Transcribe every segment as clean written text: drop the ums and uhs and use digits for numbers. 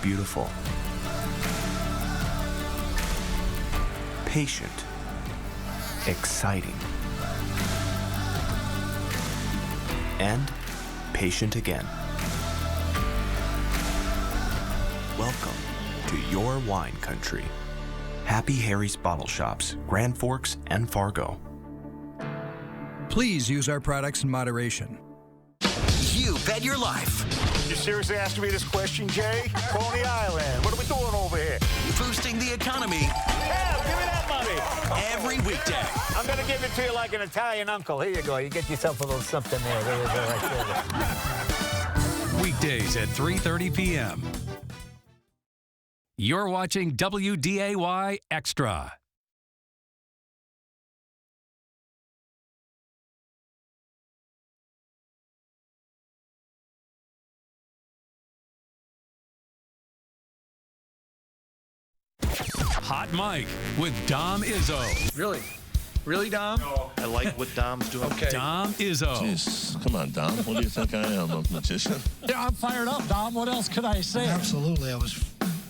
beautiful. Patient. Exciting. And patient again. Welcome to your wine country. Happy Harry's Bottle Shops, Grand Forks and Fargo. Please use our products in moderation. You bet your life. You seriously asking me this question, Jay? Coney Island. What are we doing over here? Boosting the economy. Yeah, give me that money. Every weekday. I'm going to give it to you like an Italian uncle. Here you go. You get yourself a little something there. There you go, right there. Weekdays at 3:30 p.m. You're watching WDAY Extra. Hot Mic with Dom Izzo. Really? Really, Dom? No. I like what Dom's doing. Okay. Dom Izzo. Jeez, come on, Dom. What do you think I am, a magician? Yeah, I'm fired up, Dom. What else could I say? Absolutely. It was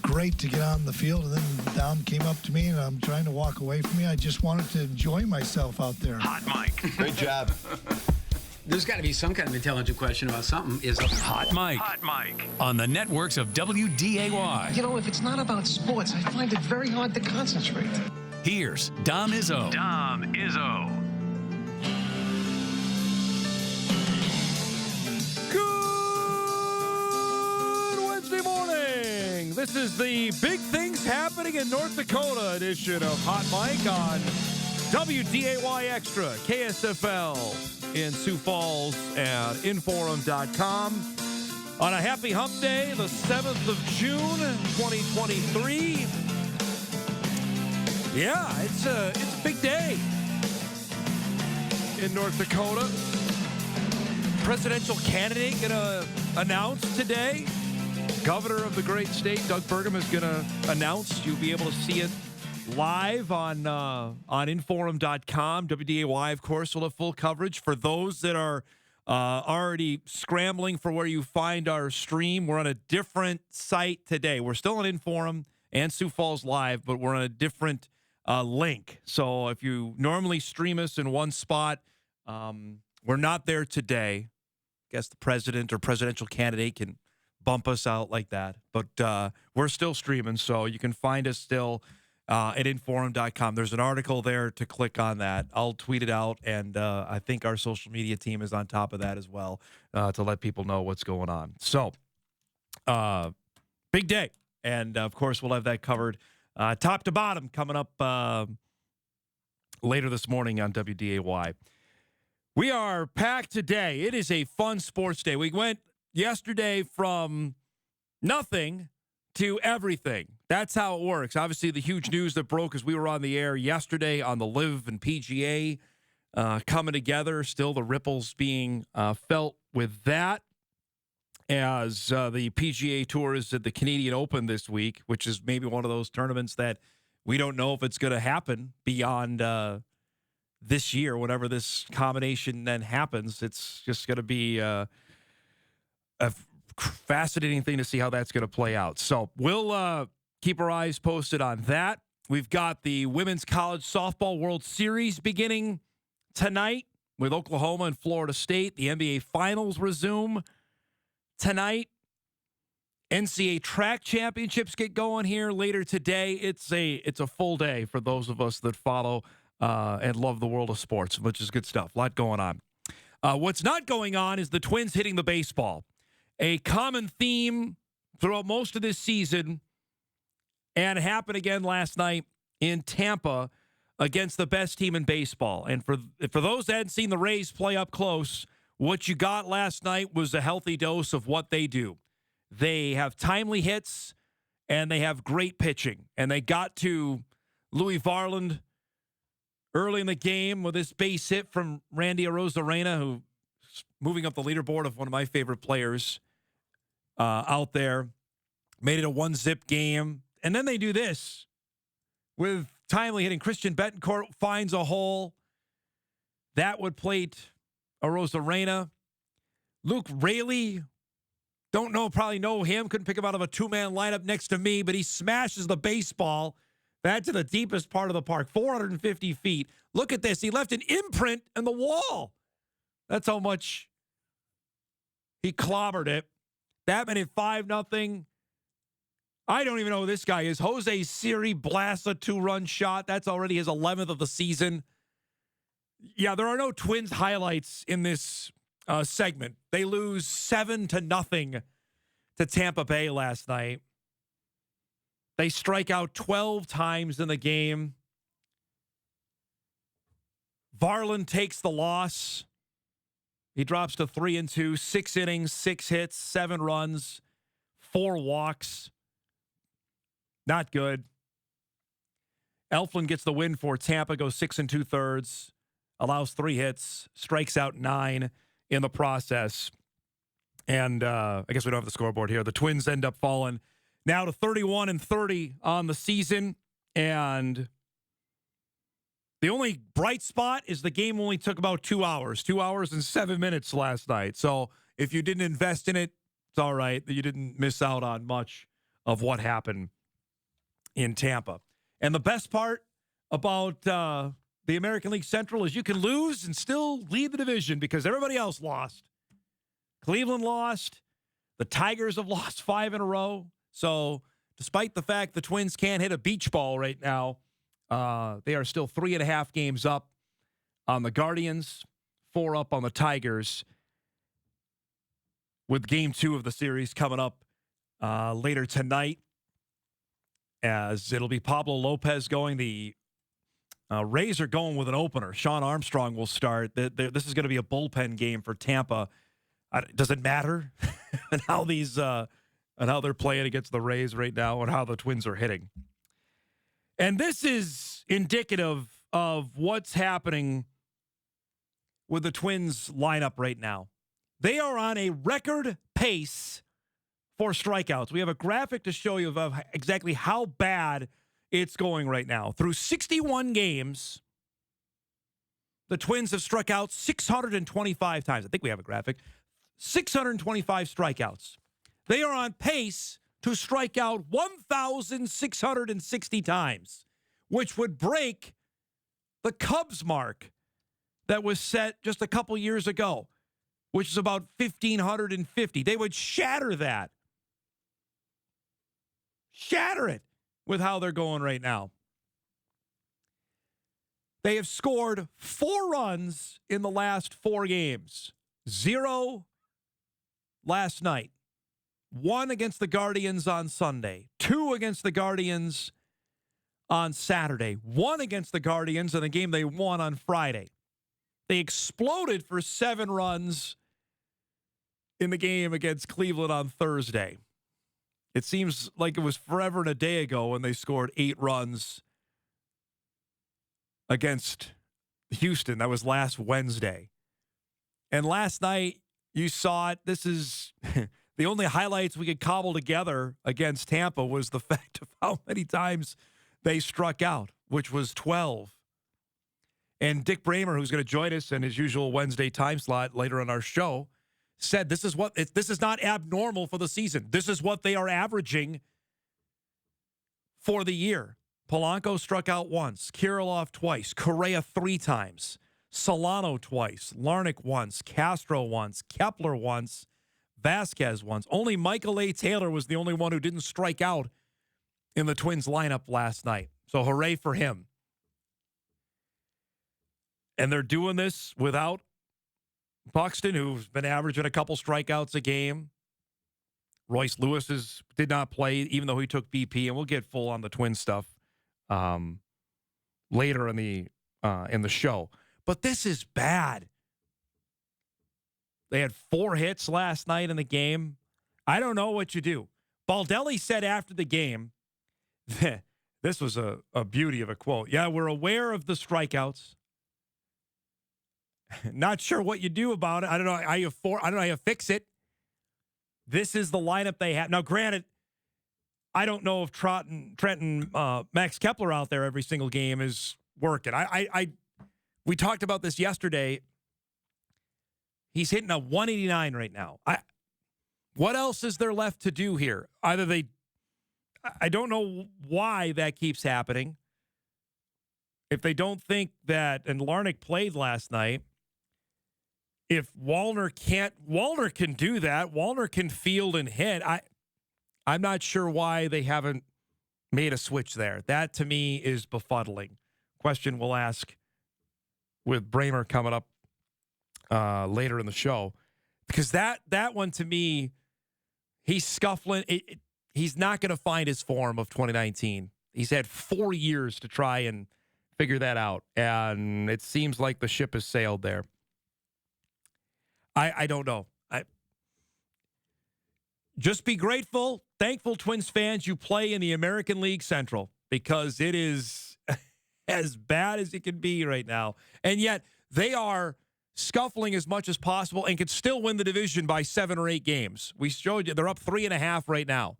great to get on the field, and then Dom came up to me, and I'm trying to walk away from me. I just wanted to enjoy myself out there. Hot Mic. Great job. There's got to be some kind of intelligent question about something. Is Hot Mic. Hot Mic. On the networks of WDAY. You know, if it's not about sports, I find it very hard to concentrate. Here's Dom Izzo. Dom Izzo. Good Wednesday morning. This is the Big Things Happening in North Dakota edition of Hot Mic on WDAY Extra, KSFL in Sioux Falls and Inforum.com. On a happy hump day, the 7th of June, 2023. Yeah, it's a big day in North Dakota. Presidential candidate going to announce today. Governor of the great state, Doug Burgum, is going to announce. You'll be able to see it live on Inforum.com. WDAY, of course, will have full coverage. For those that are already scrambling for where you find our stream, we're on a different site today. We're still on Inforum and Sioux Falls Live, but we're on a different link. So if you normally stream us in one spot, we're not there today. I guess the president or presidential candidate can bump us out like that. But we're still streaming, so you can find us still at Inforum.com. There's an article there to click on that. I'll tweet it out, and I think our social media team is on top of that as well to let people know what's going on. So, big day. And, of course, we'll have that covered top to bottom coming up later this morning on WDAY. We are packed today. It is a fun sports day. We went yesterday from nothing to everything. That's how it works. Obviously, the huge news that broke as we were on the air yesterday on the Live and PGA coming together. Still the ripples being felt with that as the PGA Tour is at the Canadian Open this week, which is maybe one of those tournaments that we don't know if it's going to happen beyond this year. Whenever this combination then happens, it's just going to be a fascinating thing to see how that's going to play out. So we'll keep our eyes posted on that. We've got the Women's College Softball World Series beginning tonight with Oklahoma and Florida State. The NBA Finals resume tonight. NCAA Track Championships get going here later today. It's a full day for those of us that follow and love the world of sports, which is good stuff. A lot going on. What's not going on is the Twins hitting the baseball. A common theme throughout most of this season, and happened again last night in Tampa against the best team in baseball. And for those that hadn't seen the Rays play up close, what you got last night was a healthy dose of what they do. They have timely hits, and they have great pitching. And they got to Louis Varland early in the game with this base hit from Randy Arozarena, who's moving up the leaderboard of one of my favorite players out there. Made it a 1-zip game. And then they do this with timely hitting. Christian Betancourt finds a hole. That would plate Arozarena. Luke Raley Probably know him. Couldn't pick him out of a two-man lineup next to me, but he smashes the baseball back to the deepest part of the park, 450 feet. Look at this. He left an imprint in the wall. That's how much he clobbered it. That made it 5-0. I don't even know who this guy is. Jose Siri blasts a 2-run shot. That's already his 11th of the season. Yeah, there are no Twins highlights in this segment. They lose 7-0 to Tampa Bay last night. They strike out 12 times in the game. Varland takes the loss. He drops to 3-2, 6 innings, 6 hits, 7 runs, 4 walks. Not good. Elflin gets the win for Tampa, goes 6 2/3, allows 3 hits, strikes out 9 in the process. And I guess we don't have the scoreboard here. The Twins end up falling now to 31-30 on the season. And the only bright spot is the game only took about 2 hours, 2 hours and 7 minutes last night. So if you didn't invest in it, it's all right. You didn't miss out on much of what happened in Tampa. And the best part about the American League Central is you can lose and still lead the division because everybody else lost. Cleveland lost. The Tigers have lost 5 in a row. So despite the fact the Twins can't hit a beach ball right now, they are still 3.5 games up on the Guardians, 4 up on the Tigers, with Game 2 of the series coming up later tonight, as it'll be Pablo Lopez going. The Rays are going with an opener. Sean Armstrong will start. This is going to be a bullpen game for Tampa. Does it matter and how they're playing against the Rays right now and how the Twins are hitting? And this is indicative of what's happening with the Twins lineup right now. They are on a record pace for strikeouts. We have a graphic to show you of exactly how bad it's going right now. Through 61 games, the Twins have struck out 625 times. I think we have a graphic. 625 strikeouts. They are on pace to strike out 1,660 times, which would break the Cubs mark that was set just a couple years ago, which is about 1,550. They would shatter that. Shatter it with how they're going right now. They have scored 4 runs in the last 4 games. 0 last night. 1 against the Guardians on Sunday. 2 against the Guardians on Saturday. 1 against the Guardians in a game they won on Friday. They exploded for 7 runs in the game against Cleveland on Thursday. It seems like it was forever and a day ago when they scored 8 runs against Houston. That was last Wednesday. And last night, you saw it. This is the only highlights we could cobble together against Tampa was the fact of how many times they struck out, which was 12. And Dick Bremer, who's going to join us in his usual Wednesday time slot later on our show, said this is not abnormal for the season. This is what they are averaging for the year. Polanco struck out once, Kirilloff twice, Correa 3 times, Solano twice, Larnach once, Castro once, Kepler once, Vasquez once. Only Michael A. Taylor was the only one who didn't strike out in the Twins lineup last night. So hooray for him. And they're doing this without Buxton, who's been averaging a couple strikeouts a game. Royce Lewis did not play, even though he took BP, and we'll get full on the Twins stuff later in the show. But this is bad. They had 4 hits last night in the game. I don't know what you do. Baldelli said after the game, this was a beauty of a quote. Yeah, we're aware of the strikeouts. Not sure what you do about it. I don't know how you fix it. This is the lineup they have. Now, granted, I don't know if Trenton, Max Kepler out there every single game is working. We talked about this yesterday. He's hitting a 189 right now. What else is there left to do here? I don't know why that keeps happening. If they don't think that, and Larnick played last night, if Wallner can do that. Wallner can field and hit. I'm not sure why they haven't made a switch there. That, to me, is befuddling. Question we'll ask with Bremer coming up later in the show. Because that one, to me, he's scuffling. He's not going to find his form of 2019. He's had 4 years to try and figure that out. And it seems like the ship has sailed there. I don't know. Just be grateful, thankful, Twins fans, you play in the American League Central, because it is as bad as it can be right now. And yet they are scuffling as much as possible and could still win the division by 7 or 8 games. We showed you they're up 3.5 right now.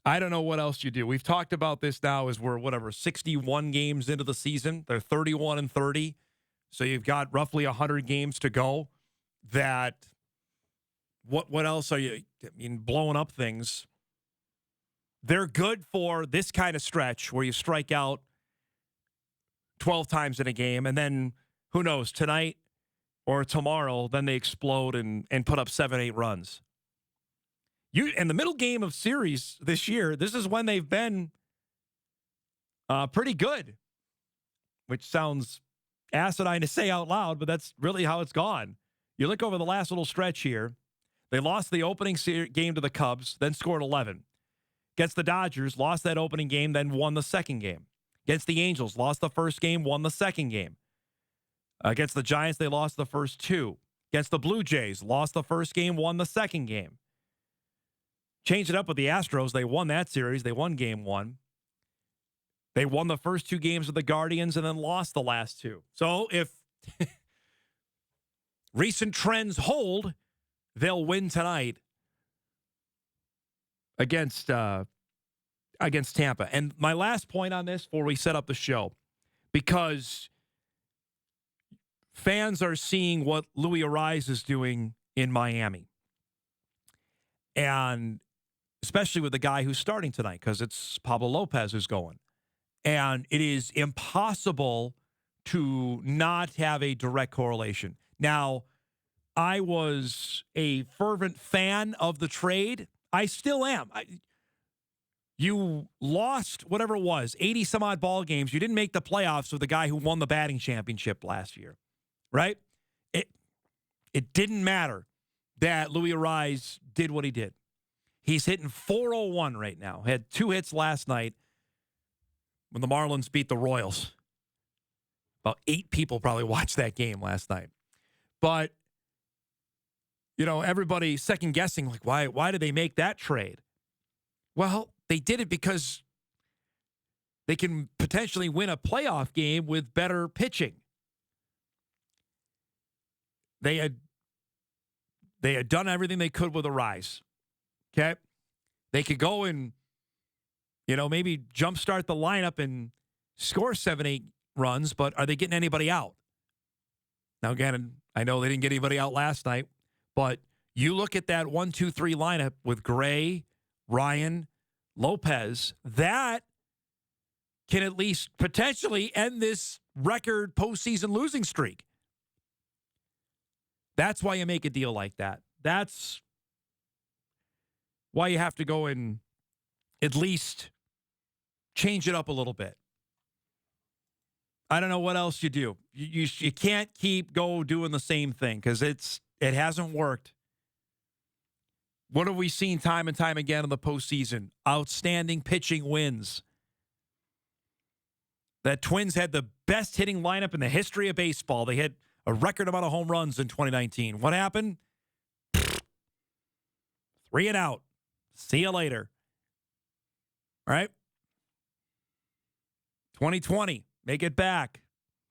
I don't know what else you do. We've talked about this now as we're 61 games into the season. They're 31-30. So you've got roughly 100 games to go. What else are you, blowing up things? They're good for this kind of stretch where you strike out 12 times in a game, and then who knows, tonight or tomorrow, then they explode and put up 7-8 runs. In the middle game of series this year, this is when they've been pretty good, which sounds asinine to say out loud, but that's really how it's gone. You look over the last little stretch here. They lost the opening game to the Cubs, then scored 11. Against the Dodgers, lost that opening game, then won the second game. Against the Angels, lost the first game, won the second game. Against the Giants, they lost the first 2. Against the Blue Jays, lost the first game, won the second game. Changed it up with the Astros. They won that series. They won game 1. They won the first 2 games with the Guardians and then lost the last 2. So if recent trends hold, they'll win tonight against Tampa. And my last point on this before we set up the show, because fans are seeing what Luis Ariz is doing in Miami. And especially with the guy who's starting tonight, because it's Pablo Lopez who's going. And it is impossible to not have a direct correlation. Now, I was a fervent fan of the trade. I still am. You lost whatever it was, 80-some-odd ball games. You didn't make the playoffs with the guy who won the batting championship last year, right? It didn't matter that Luis Ariz did what he did. He's hitting .401 right now. Had 2 hits last night when the Marlins beat the Royals. About 8 people probably watched that game last night. But, everybody second-guessing, like, why did they make that trade? Well, they did it because they can potentially win a playoff game with better pitching. They had done everything they could with Ariz. Okay? They could go and, maybe jumpstart the lineup and score 7-8 runs, but are they getting anybody out? Now, again, I know they didn't get anybody out last night, but you look at that 1-2-3 lineup with Gray, Ryan, Lopez, that can at least potentially end this record postseason losing streak. That's why you make a deal like that. That's why you have to go and at least change it up a little bit. I don't know what else you do. You can't keep doing the same thing because it hasn't worked. What have we seen time and time again in the postseason? Outstanding pitching wins. The Twins had the best hitting lineup in the history of baseball. They hit a record amount of home runs in 2019. What happened? 3 and out. See you later. All right? 2020, make it back.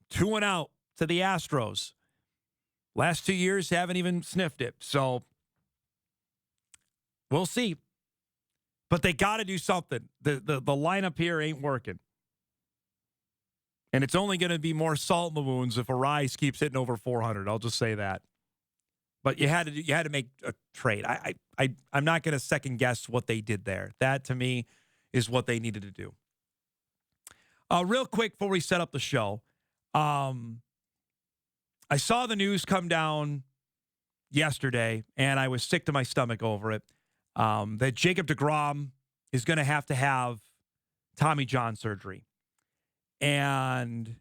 2 and out to the Astros. Last 2 years, haven't even sniffed it. So, we'll see. But they got to do something. The lineup here ain't working. And it's only going to be more salt in the wounds if Ariz keeps hitting over 400. I'll just say that. But you had to make a trade. I'm not going to second guess what they did there. That to me is what they needed to do. Real quick before we set up the show, I saw the news come down yesterday, and I was sick to my stomach over it. That Jacob deGrom is going to have Tommy John surgery. And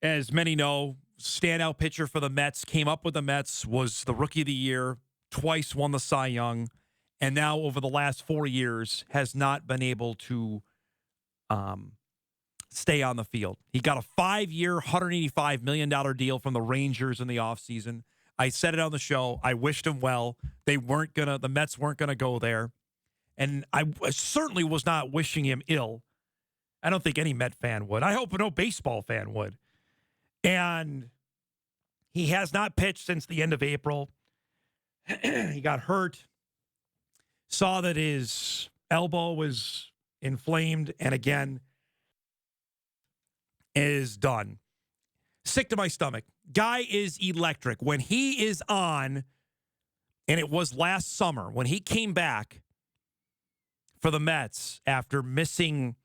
as many know, standout pitcher for the Mets, came up with the Mets, was the Rookie of the Year, twice won the Cy Young, and now over the last 4 years has not been able to stay on the field. He got a 5-year, $185 million deal from the Rangers in the offseason. I said it on the show. I wished him well. The Mets weren't going to go there. And I certainly was not wishing him ill. I don't think any Met fan would. I hope no baseball fan would. And he has not pitched since the end of April. He got hurt. Saw that his elbow was inflamed, and again, is done. Sick to my stomach. Guy is electric. When he is on, and it was last summer, when he came back for the Mets after missing,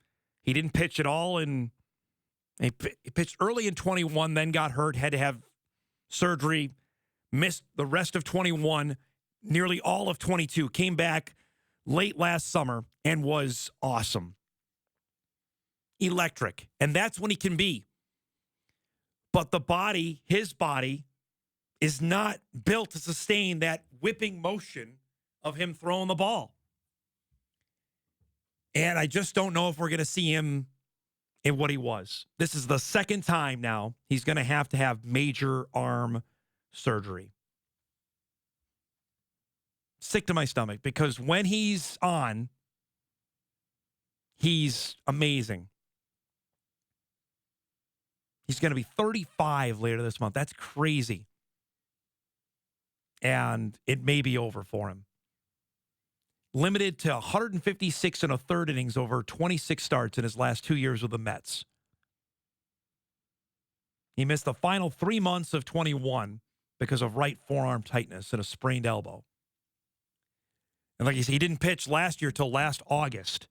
he didn't pitch at all, and he pitched early in 21, then got hurt, had to have surgery, missed the rest of 21, nearly all of 22, came back late last summer and was awesome. Electric. And that's when he can be. But his body, is not built to sustain that whipping motion of him throwing the ball. And I just don't know if we're going to see him in what he was. This is the second time now he's going to have major arm surgery. Sick to my stomach, because when he's on, he's amazing. He's going to be 35 later this month. That's crazy. And it may be over for him. Limited to 156 and a third innings over 26 starts in his last 2 years with the Mets. He missed the final 3 months of 21 because of right forearm tightness and a sprained elbow. And like you said, he didn't pitch last year till last August.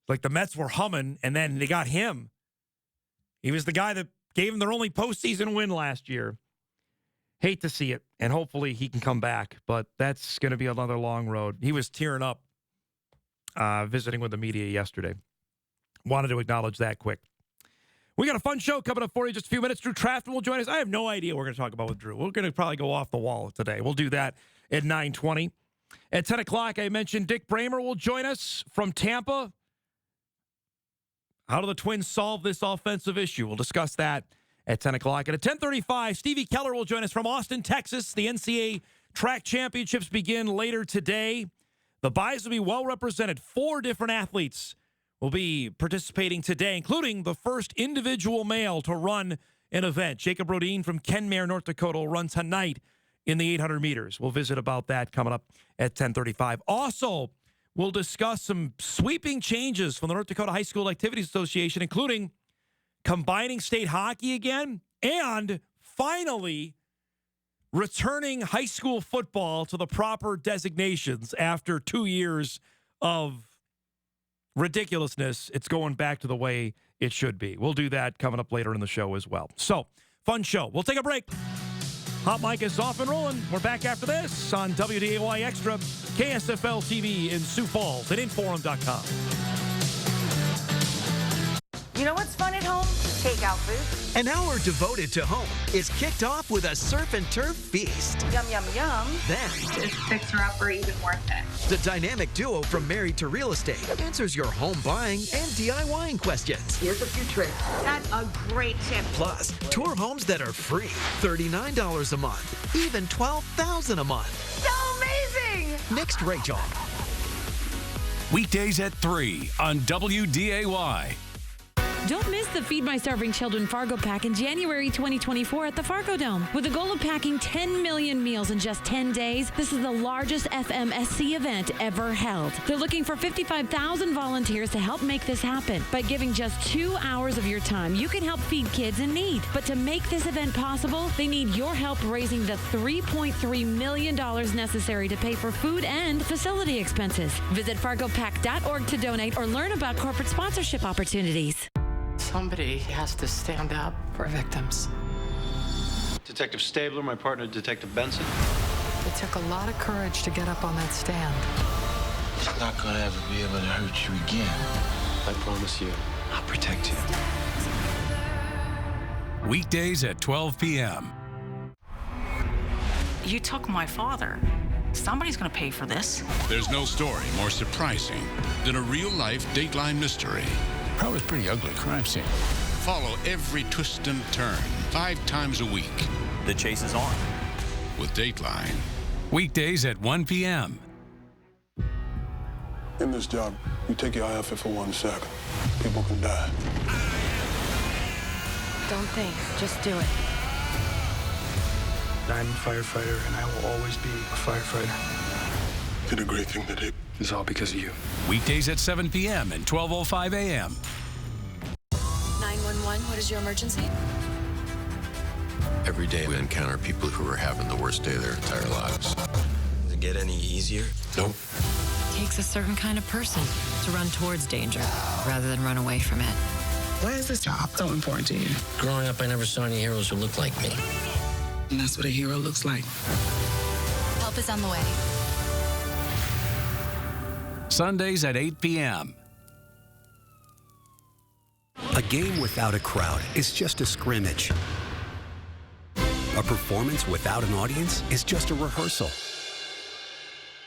Like the Mets were humming, and then they got him. He was the guy that gave them their only postseason win last year. Hate to see it, and hopefully he can come back, but that's going to be another long road. He was tearing up visiting with the media yesterday. Wanted to acknowledge that quick. We got a fun show coming up for you just a few minutes. Drew Trafton will join us. I have no idea what we're going to talk about with Drew. We're going to probably go off the wall today. We'll do that at 9:20. At 10 o'clock, I mentioned Dick Bremer will join us from Tampa. How do the Twins solve this offensive issue? We'll discuss that at 10 o'clock. And at 10:35, Stevie Keller will join us from Austin, Texas. The NCAA Track Championships begin later today. The Buys will be well represented. 4 different athletes will be participating today, including the first individual male to run an event. Jacob Rodin from Kenmare, North Dakota, will run tonight in the 800 meters. We'll visit about that coming up at 10:35. Also, we'll discuss some sweeping changes from the North Dakota High School Activities Association, including combining state hockey again, and finally returning high school football to the proper designations after 2 years of ridiculousness. It's going back to the way it should be. We'll do that coming up later in the show as well. So, fun show. We'll take a break. Hot Mic is off and rolling. We're back after this on WDAY Extra, KSFL TV in Sioux Falls at Inforum.com. You know what's fun at home? Takeout food. An hour devoted to home is kicked off with a surf and turf feast. Yum, yum, yum. Then, is fixer-upper even worth it? the dynamic duo from Married to Real Estate answers your home buying and DIYing questions. Here's a few tricks. That's a great tip. Plus, tour homes that are free. $39 a month. Even $12,000 a month. So amazing! Next, Rachel. Weekdays at 3 on WDAY. Don't miss the Feed My Starving Children Fargo Pack in January 2024 at the Fargo Dome. With a goal of packing 10 million meals in just 10 days, this is the largest FMSC event ever held. They're looking for 55,000 volunteers to help make this happen. By giving just 2 hours of your time, you can help feed kids in need. But to make this event possible, they need your help raising the $3.3 million necessary to pay for food and facility expenses. Visit fargopack.org to donate or learn about corporate sponsorship opportunities. Somebody has to stand up for victims. Detective Stabler, my partner, Detective Benson. It took a lot of courage to get up on that stand. It's not gonna ever be able to hurt you again. I promise you, I'll protect you. Weekdays at 12 p.m. You took my father. Somebody's gonna pay for this. There's no story more surprising than a real-life Dateline mystery. Probably a pretty ugly crime scene. Follow every twist and turn 5 times a week. The chase is on. With Dateline. Weekdays at 1 p.m. In this job, you take your eye off it for 1 second. People can die. Don't think, just do it. I'm a firefighter, and I will always be a firefighter. Did a great thing today. It's all because of you. Weekdays at 7 p.m. and 12:05 a.m. 911, what is your emergency? Every day we encounter people who are having the worst day of their entire lives. Does it get any easier? Nope. It takes a certain kind of person to run towards danger rather than run away from it. Why is this job so important to you? Growing up, I never saw any heroes who looked like me. And that's what a hero looks like. Help is on the way. Sundays at 8 p.m. A game without a crowd is just a scrimmage. A performance without an audience is just a rehearsal.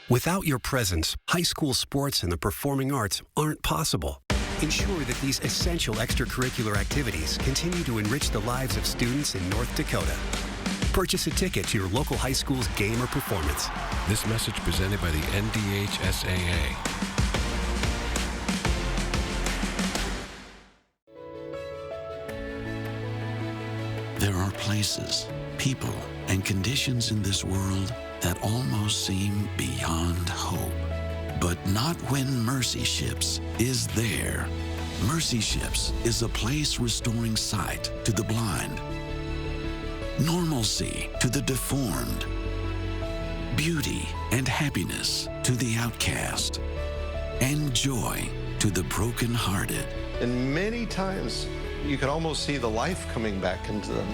Without your presence, high school sports and the performing arts aren't possible. Ensure that these essential extracurricular activities continue to enrich the lives of students in North Dakota. Purchase a ticket to your local high school's game or performance. This message presented by the NDHSAA. There are places, people, and conditions in this world that almost seem beyond hope. But not when Mercy Ships is there. Mercy Ships is a place restoring sight to the blind, normalcy to the deformed, beauty and happiness to the outcast, and joy to the brokenhearted. And many times you can almost see the life coming back into them.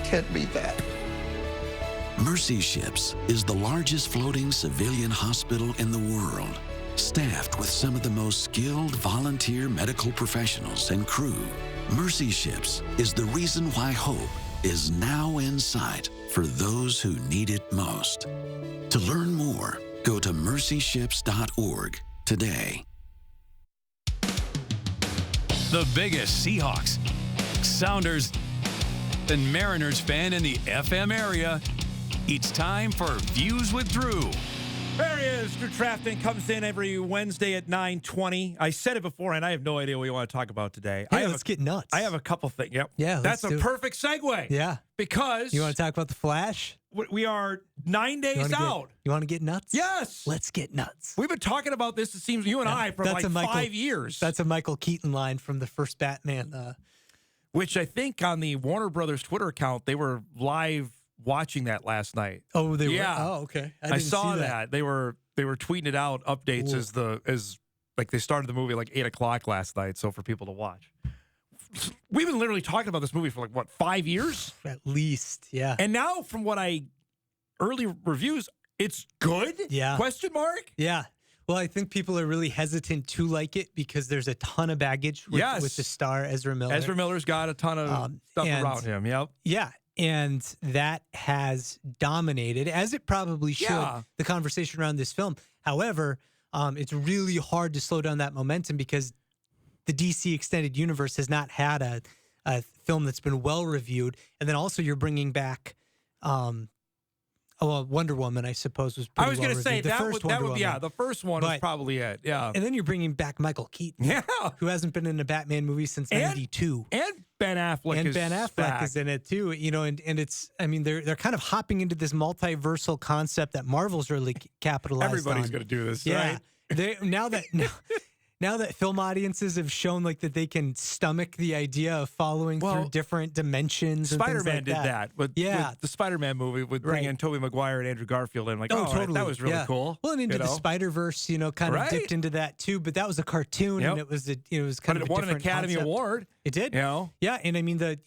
Can't beat that. Mercy Ships is the largest floating civilian hospital in the world, staffed with some of the most skilled volunteer medical professionals and crew. Mercy Ships is the reason why hope is now in sight for those who need it most. To learn more, go to mercyships.org today. The biggest Seahawks, Sounders, and Mariners fan in the FM area. It's time for Views with Drew. There he is. Drew Trafton comes in every Wednesday at 9:20. I said it before, and I have no idea what you want to talk about today. Hey, let's get nuts. I have a couple things. Yep. Yeah, that's a perfect segue. Yeah. Because you want to talk about the Flash? We are 9 days out. You want to get nuts? Yes. Let's get nuts. We've been talking about this, it seems, you and I, for like 5 years. That's a Michael Keaton line from the first Batman. Which I think on the Warner Brothers Twitter account, they were live watching that last night. Oh, they were? Oh, okay. I saw that. They were tweeting it out, updates as like they started the movie like 8 o'clock last night, so for people to watch. We've been literally talking about this movie for like, what, 5 years? At least, yeah. And now from what early reviews, it's good? Yeah. Question mark? Yeah. Well, I think people are really hesitant to like it because there's a ton of baggage with the star, Ezra Miller. Ezra Miller's got a ton of stuff around him, yep. Yeah. And that has dominated, as it probably should, the conversation around this film. However, it's really hard to slow down that momentum because the DC Extended Universe has not had a film that's been well reviewed. And then also you're bringing back well, Wonder Woman, I suppose, was pretty I was going to say the that first would Wonder be, Woman. the first one was probably it. Yeah. And then you're bringing back Michael Keaton, who hasn't been in a Batman movie since '92. And Ben Affleck is in it too. You know, and it's, I mean, they're kind of hopping into this multiversal concept that Marvel's really capitalized on. Everybody's going to do this, right? Now that film audiences have shown like that they can stomach the idea of following through different dimensions. Spider-Man did that. With the Spider-Man movie would bring in Tobey Maguire and Andrew Garfield and totally. That was really cool. Well, and into the Spider-Verse, kind of dipped into that too. But that was a cartoon, and it was kind of a won different an Academy concept. Award. It did. Yeah, and I mean the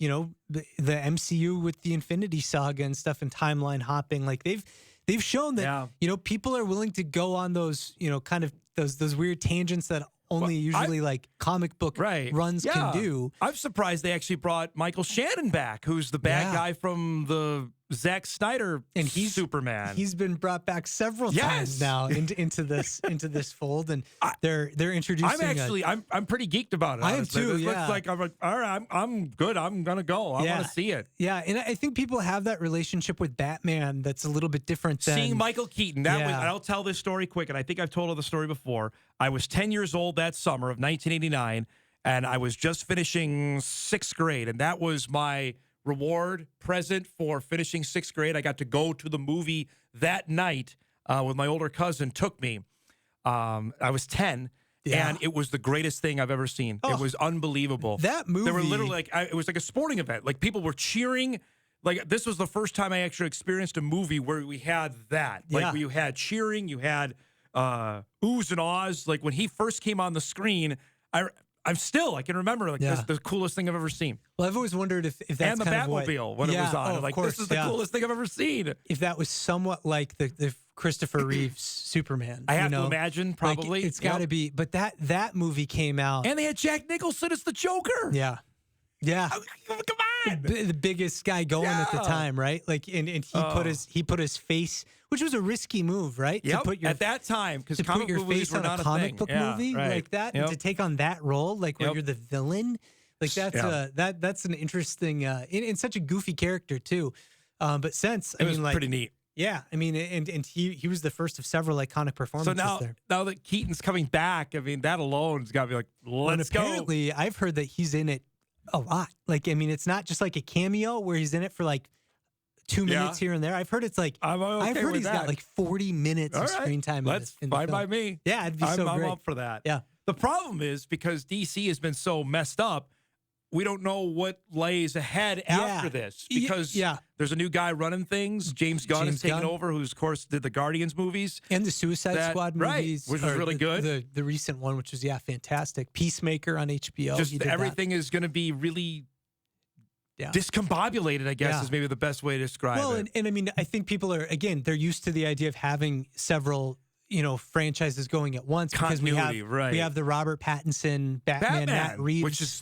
MCU with the Infinity Saga and stuff and timeline hopping, like they've shown that people are willing to go on those kind of those weird tangents that only usually like comic book runs can do. I'm surprised they actually brought Michael Shannon back, who's the bad guy from the Zack Snyder and he's Superman. He's been brought back several times now into this fold, and they're introducing. I'm pretty geeked about it. I am honestly. too. This looks like I'm like, all right, I'm good. I'm gonna go. I want to see it. Yeah, and I think people have that relationship with Batman that's a little bit different than seeing Michael Keaton. I'll tell this story quick, and I think I've told the story before. I was 10 years old that summer of 1989, and I was just finishing 6th grade, and that was my reward present for finishing 6th grade. I got to go to the movie that night with my older cousin. Took me. I was 10. Yeah. And it was the greatest thing I've ever seen. It was unbelievable. That movie. They were literally it was like a sporting event. Like people were cheering. Like this was the first time I actually experienced a movie where we had that. Like where you had cheering, you had oohs and ahs. Like when he first came on the screen, I can remember this is the coolest thing I've ever seen. Well, I've always wondered if that's and the kind Batmobile of when it was on. Like this is the coolest thing I've ever seen. If that was somewhat like the Christopher Reeve's Superman, I have to imagine probably it's got to be. But that movie came out, and they had Jack Nicholson as the Joker. Yeah. Come on, the biggest guy going at the time, right? Like, and he put his face, which was a risky move, right? Yep. At that time, because comic your movies face were on not a comic book movie like that, and to take on that role, like where you're the villain, like that's an interesting, in such a goofy character too. But it was pretty neat. Yeah, I mean, and he was the first of several iconic performances. So now that Keaton's coming back, I mean, that alone's got to be like, let's go. Apparently, I've heard that he's in it a lot. Like, I mean, it's not just like a cameo where he's in it for like 2 minutes here and there. I've heard it's like I've heard he's got like 40 minutes of screen time. That's fine by me. Yeah, it'd be so great. I'm up for that. Yeah. The problem is because DC has been so messed up, we don't know what lays ahead after this because there's a new guy running things. James Gunn is taking over, who's of course did the Guardians movies and the Suicide Squad movies, which was really good. The recent one, which was fantastic. Peacemaker on HBO. Just everything is going to be really discombobulated, I guess, is maybe the best way to describe it. Well, and I mean, I think people are they're used to the idea of having several franchises going at once because we have the Robert Pattinson Batman Matt Reeves, which is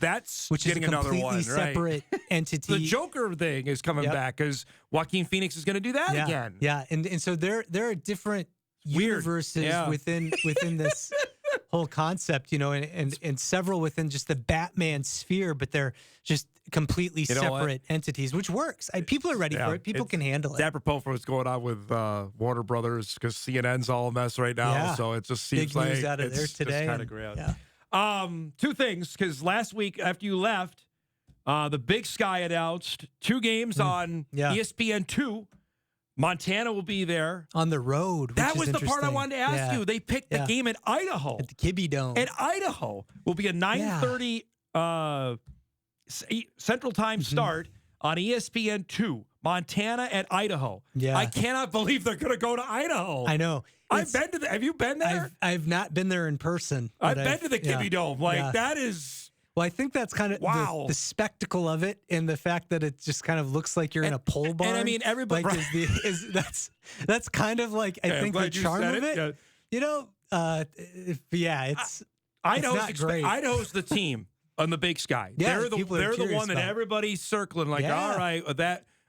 getting another completely one, separate entity. The Joker thing is coming back because Joaquin Phoenix is going to do that again. Yeah, and so there are different universes within this whole concept, and several within just the Batman sphere, but they're just completely separate entities, which works. People are ready for it. People can handle it. It's apropos for what's going on with Warner Brothers because CNN's all a mess right now. So it just seems big news out of there today. Kind of great. Two things, because last week after you left, the Big Sky announced 2 games on ESPN2. Montana will be there on the road. That was the part I wanted to ask you. They picked the game at Idaho, at the Kibbe Dome. At Idaho will be a 9:30 Central Time start on ESPN2. Montana at Idaho. Yeah, I cannot believe they're going to go to Idaho. I know. I've been to. Have you been there? I've not been there in person. I've been to the Kibbe Dome. That is. Well, I think that's kind of the spectacle of it, and the fact that it just kind of looks like you're in a pole barn. And I mean, everybody that's kind of like I think the charm of it. Yeah. It's Idaho's the team on the Big Sky. Yeah, they're the one that everybody's circling. Like, all right,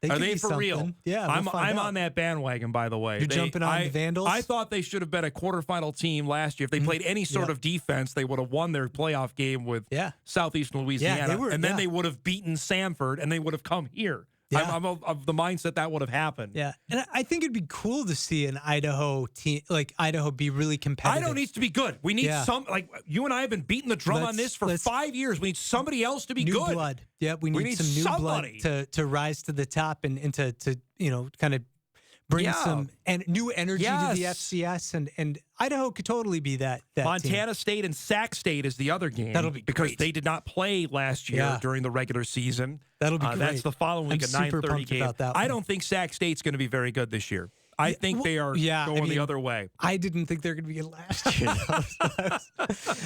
are they for real? Yeah, I'm on that bandwagon. By the way, you're jumping on the Vandals. I thought they should have been a quarterfinal team last year. If they played any sort of defense, they would have won their playoff game with Southeastern Louisiana, then they would have beaten Samford, and they would have come here. Yeah. I'm of the mindset that would have happened. Yeah, and I think it'd be cool to see an Idaho team, like Idaho, be really competitive. Idaho needs to be good. We need like you and I have been beating the drum on this for 5 years. We need somebody else to be new good. Blood. Yeah, we need some new somebody. blood to rise to the top and to kind of bring some new energy to the FCS, and Idaho could totally be that Montana team. State and Sac State is the other game. That'll be because great. they did not play last year during the regular season. That'll be great. That's the following week, I'm a super 9:30 pumped game. about that I one. don't think Sac State's going to be very good this year. I think they are going the other way. I didn't think they were going to be good last year.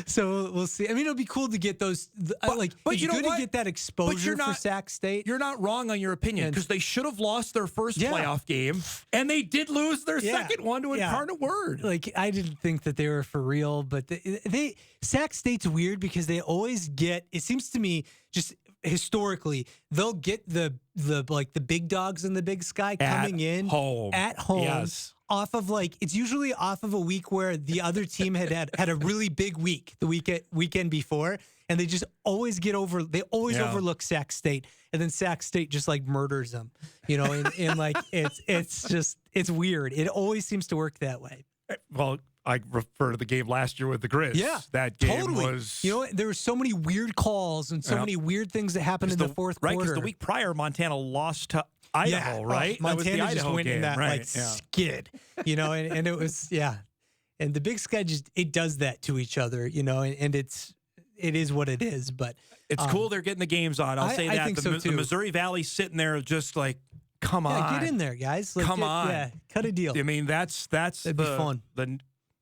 So we'll see. I mean, it'll be cool to get those. But you know good what? to get that exposure for Sac State. You're not wrong on your opinion because they should have lost their first playoff game, and they did lose their second one to Incarnate Word. Like, I didn't think that they were for real, but they Sac State's weird because they always get. It seems to me just. Historically, they'll get the big dogs in the Big Sky coming in at home off of it's usually off of a week where the other team had a really big week the weekend before, and they just always get over. They always overlook Sac State, and then Sac State just murders them, and it's weird. It always seems to work that way. Well, I refer to the game last year with the Grizz. Yeah, that game totally. was. There were so many weird calls and so many weird things that happened in the fourth quarter. Right, because the week prior, Montana lost to Idaho, right? Montana just went in that game, skid, and it was and the Big Sky it does that to each other, and it is what it is. But it's cool they're getting the games on. I'll say that. I think so too. The Missouri Valley's sitting there just come on, get in there, guys. Come on, cut a deal. I mean, that'd be fun.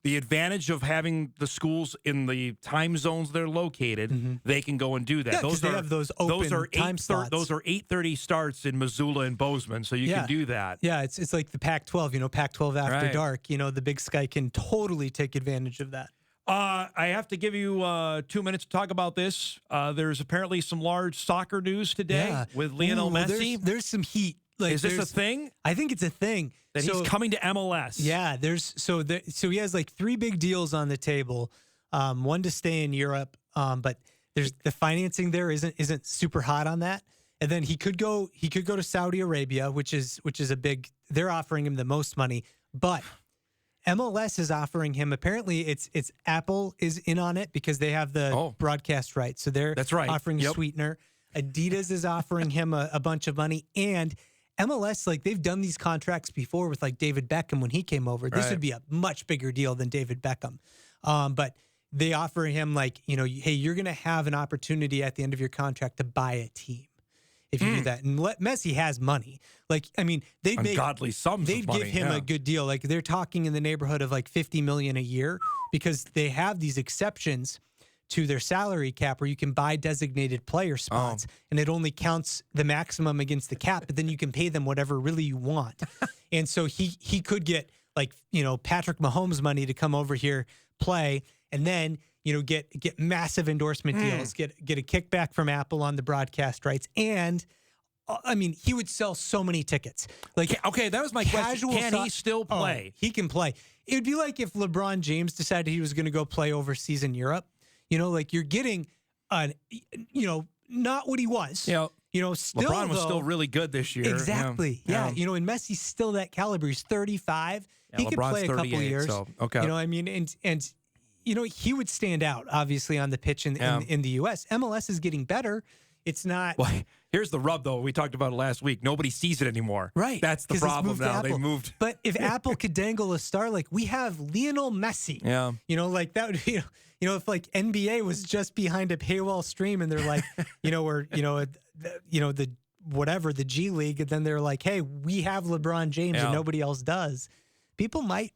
The advantage of having the schools in the time zones they're located, they can go and do that. Yeah, they have those open time slots. Those are 8:30 starts in Missoula and Bozeman, so you can do that. Yeah, it's like the Pac-12. Pac-12 after dark. The Big Sky can totally take advantage of that. I have to give you 2 minutes to talk about this. There's apparently some large soccer news today with Lionel Messi. There's some heat. Is this a thing? I think it's a thing. That he's coming to MLS. Yeah, so he has 3 big deals on the table. One to stay in Europe, but there's the financing there isn't super hot on that. And then he could go to Saudi Arabia, which is a big. They're offering him the most money, but MLS is offering him. Apparently, it's Apple is in on it because they have the broadcast rights. So they're offering a sweetener. Adidas is offering him a bunch of money, and MLS, they've done these contracts before with David Beckham when he came over. This would be a much bigger deal than David Beckham. But they offer him hey, you're going to have an opportunity at the end of your contract to buy a team if you do that. And Messi has money. They'd ungodly sums they'd of money. Give him a good deal. They're talking in the neighborhood of $50 million a year because they have these exceptions to their salary cap where you can buy designated player spots and it only counts the maximum against the cap, but then you can pay them whatever really you want. And so he could get Patrick Mahomes money to come over here, play, and then get massive endorsement deals, get a kickback from Apple on the broadcast rights. And he would sell so many tickets. Okay, that was my question. Can he still play? He can play. It would be like if LeBron James decided he was going to go play overseas in Europe. You're getting, not what he was. Still LeBron was still really good this year. Exactly. Yeah. And Messi's still that caliber. He's 35. He could play a couple years. So, okay. And he would stand out obviously on the pitch in the U.S. MLS is getting better. It's not. Well, here's the rub, though. We talked about it last week. Nobody sees it anymore. Right. That's the problem now. They moved. But if Apple could dangle a star, we have Lionel Messi. Yeah. That would be. If NBA was just behind a paywall stream and they're the G League, and then they're hey, we have LeBron James and nobody else does. People might,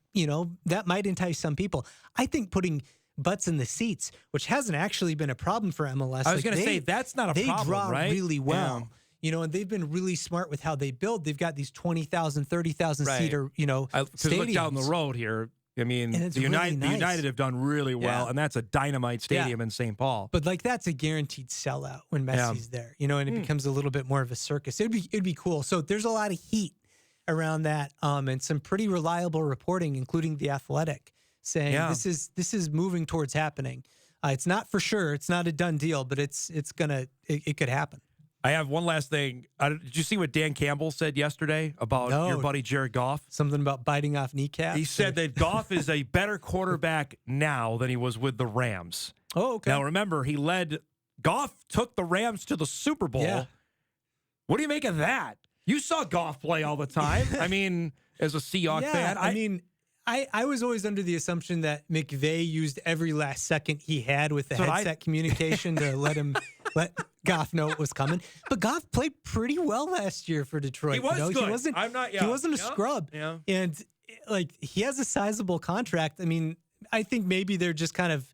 that might entice some people. I think putting butts in the seats, which hasn't actually been a problem for MLS. I was going to say that's not a problem, They draw right? really well. And they've been really smart with how they build. They've got these 20,000, 30,000 seater, stadiums. Look down the road here. The United have done really well, and that's a dynamite stadium in St. Paul. But that's a guaranteed sellout when Messi's there, and it becomes a little bit more of a circus. It'd be cool. So there's a lot of heat around that, and some pretty reliable reporting, including The Athletic, saying this is moving towards happening. It's not for sure. It's not a done deal, but it could happen. I have one last thing. Did you see what Dan Campbell said yesterday about your buddy Jared Goff? Something about biting off kneecaps? He said that Goff is a better quarterback now than he was with the Rams. Oh, okay. Now, remember, Goff took the Rams to the Super Bowl. Yeah. What do you make of that? You saw Goff play all the time. I mean, as a Seahawks fan. I was always under the assumption that McVay used every last second he had with the headset communication to let Goff know what was coming. But Goff played pretty well last year for Detroit. He was good. He wasn't a scrub. Yeah. And he has a sizable contract. I mean, I think maybe they're just kind of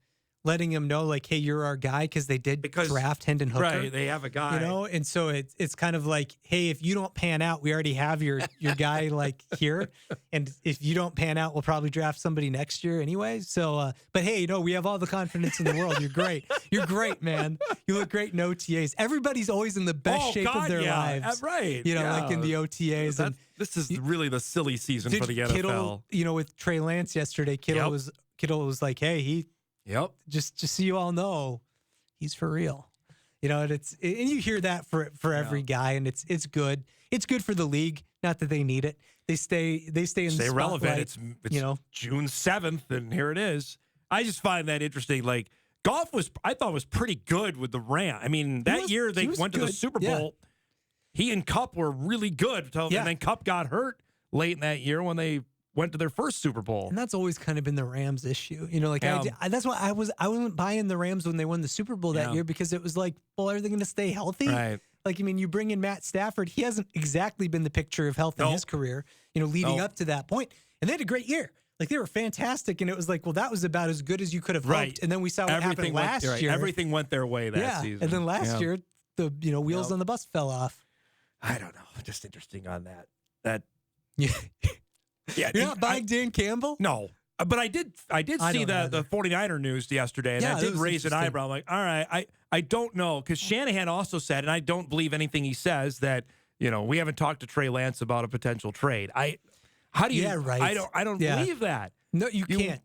letting him know, like, hey, you're our guy, because they did draft Hendon Hooker. Right, they have a guy. And so it's kind of like, hey, if you don't pan out, we already have your guy, like, here. And if you don't pan out, we'll probably draft somebody next year anyway. So, but hey, we have all the confidence in the world. You're great. You're great, man. You look great in OTAs. Everybody's always in the best shape of their lives. Right. Like in the OTAs. This is really the silly season for the NFL. Kittle, with Trey Lance yesterday, Kittle was like, hey, Yep. Just so you all know, he's for real. And you hear that for every guy, and it's good. It's good for the league. Not that they need it. They stay in the spotlight. Relevant. It's June 7th, and here it is. I just find that interesting. Like, Goff I thought was pretty good with the Rams. I mean, that year they went to the Super Bowl. He and Kupp were really good, and then Kupp got hurt late in that year when they went to their first Super Bowl. And that's always kind of been the Rams' issue. That's why I wasn't buying the Rams when they won the Super Bowl that year, because it was like, well, are they going to stay healthy? Right. Like, I mean, you bring in Matt Stafford. He hasn't exactly been the picture of health in his career, leading up to that point. And they had a great year. Like, they were fantastic. And it was like, well, that was about as good as you could have hoped. And then we saw what happened last year. Everything went their way that season. And then last year, the wheels on the bus fell off. I don't know. Just interesting on that. Yeah, you're not buying Dan Campbell? No. But I did see the 49er news yesterday, and that did raise an eyebrow. I'm like, all right, I don't know, because Shanahan also said, and I don't believe anything he says, that, we haven't talked to Trey Lance about a potential trade. How do you? Yeah, right. I don't believe that. No, you can't.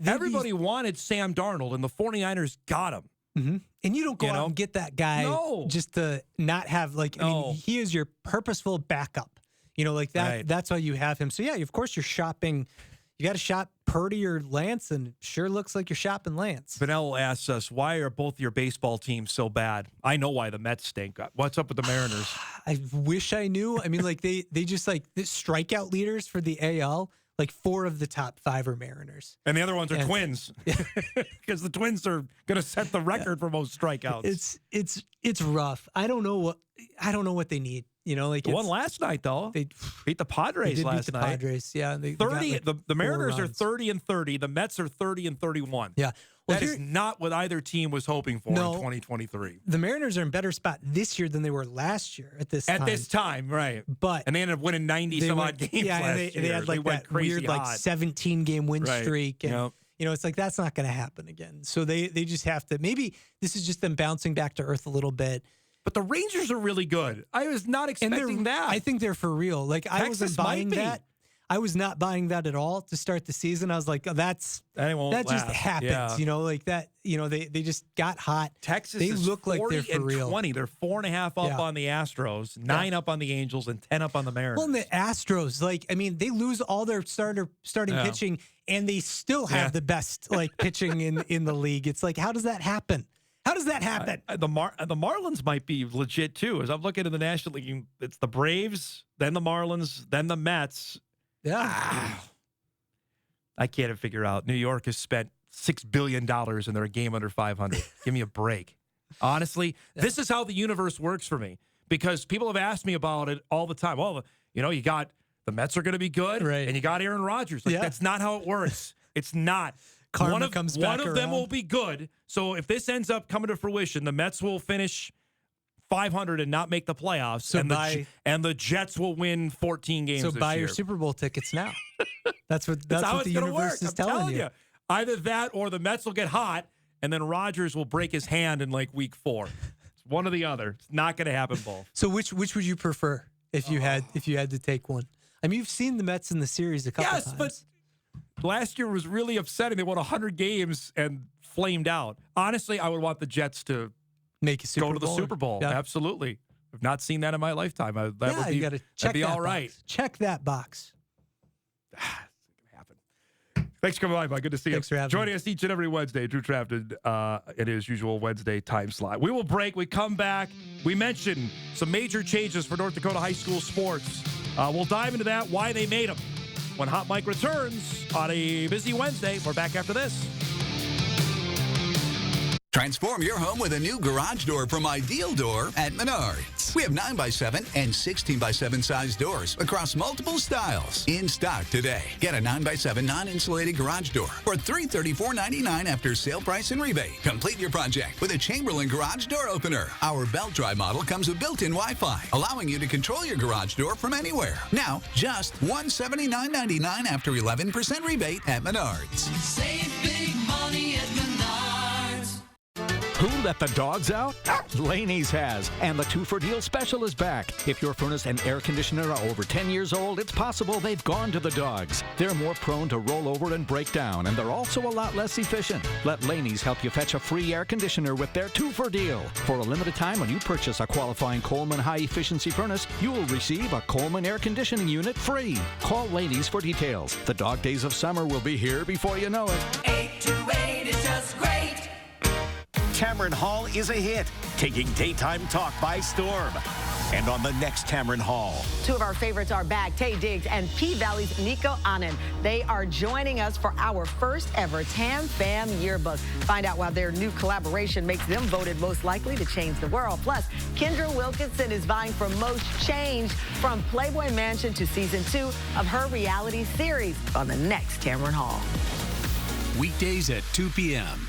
Everybody wanted Sam Darnold, and the 49ers got him. Mm-hmm. And you don't go out and get that guy just to not have, like, I mean, he is your purposeful backup. Like that. Right. That's why you have him. So yeah, of course you're shopping. You got to shop Purdy or Lance, and sure looks like you're shopping Lance. Vanell asks us, why are both your baseball teams so bad? I know why the Mets stink. What's up with the Mariners? I wish I knew. I mean, like they just like the strikeout leaders for the AL. Like 4 of the top 5 are Mariners, and the other ones are Twins, because the Twins are going to set the record for most strikeouts. It's rough. I don't know what they need. Like the one last night though. They beat the Padres last night. Padres, yeah. They 30. The Mariners are 30-30. The Mets are 30-31. Yeah. Well, that is not what either team was hoping for in 2023. The Mariners are in a better spot this year than they were last year at this time. At this time, right. And they ended up winning 90-some-odd games last year. They had like that weird 17-game win streak. And, it's like that's not going to happen again. So they just have to – maybe this is just them bouncing back to earth a little bit. But the Rangers are really good. I was not expecting that. I think they're for real. Like, Texas I wasn't buying that. I was not buying that at all to start the season. I was like, oh, that just happens, like that. They just got hot. Texas they is look like they're for real. 20. They're 4.5 up on the Astros, 9 up on the Angels, and 10 up on the Mariners. Well, and the Astros, they lose all their starting pitching, and they still have the best pitching in the league. It's like, how does that happen? How does that happen? The Marlins might be legit too. As I'm looking at the National League, it's the Braves, then the Marlins, then the Mets. Yeah. I can't figure out. New York has spent $6 billion and they're a game under 500. Give me a break. Honestly, this is how the universe works for me, because people have asked me about it all the time. Well, you got the Mets are going to be good, and you got Aaron Rodgers. That's not how it works. It's not. Karma comes back one of them will be good. So if this ends up coming to fruition, the Mets will finish 500 and not make the playoffs, so and the Jets will win 14 games this year. So buy your Super Bowl tickets now. That's what the universe is telling you. Either that or the Mets will get hot, and then Rodgers will break his hand in week 4. It's one or the other. It's not going to happen both. So which would you prefer if you had to take one? I mean, you've seen the Mets in the series a couple times. Yes, but last year was really upsetting. They won 100 games and flamed out. Honestly, I would want the Jets to make a Super Bowl. Go to the Super Bowl. Yeah. Absolutely. I've not seen that in my lifetime. You got to check that'd be that all right. box. Check that box. Thanks for coming by, Mike. Good to see you. Thanks for having Joining me. us each and every Wednesday, Drew Trafton, in his usual Wednesday time slot. We will break. We come back. We mentioned some major changes for North Dakota high school sports. We'll dive into that, why they made them. When Hot Mike returns on a busy Wednesday, we're back after this. Transform your home with a new garage door from Ideal Door at Menards. We have 9x7 and 16x7 size doors across multiple styles. In stock today. Get a 9x7 non-insulated garage door for $334.99 after sale price and rebate. Complete your project with a Chamberlain garage door opener. Our belt drive model comes with built-in Wi-Fi, allowing you to control your garage door from anywhere. Now, just $179.99 after 11% rebate at Menards. Save big money at Menards. Who let the dogs out? Laney's has, and the 2-for-Deal special is back. If your furnace and air conditioner are over 10 years old, it's possible they've gone to the dogs. They're more prone to roll over and break down, and they're also a lot less efficient. Let Laney's help you fetch a free air conditioner with their 2-for-Deal. For a limited time, when you purchase a qualifying Coleman high-efficiency furnace, you will receive a Coleman air conditioning unit free. Call Laney's for details. The dog days of summer will be here before you know it. 828 is just great. Tamron Hall is a hit, taking daytime talk by storm. And on the next Tamron Hall. Two of our favorites are back, Tay Diggs and P-Valley's Nico Anand. They are joining us for our first ever Tam Fam yearbook. Find out why their new collaboration makes them voted most likely to change the world. Plus, Kendra Wilkinson is vying for most change from Playboy Mansion to season 2 of her reality series on the next Tamron Hall. Weekdays at 2 p.m.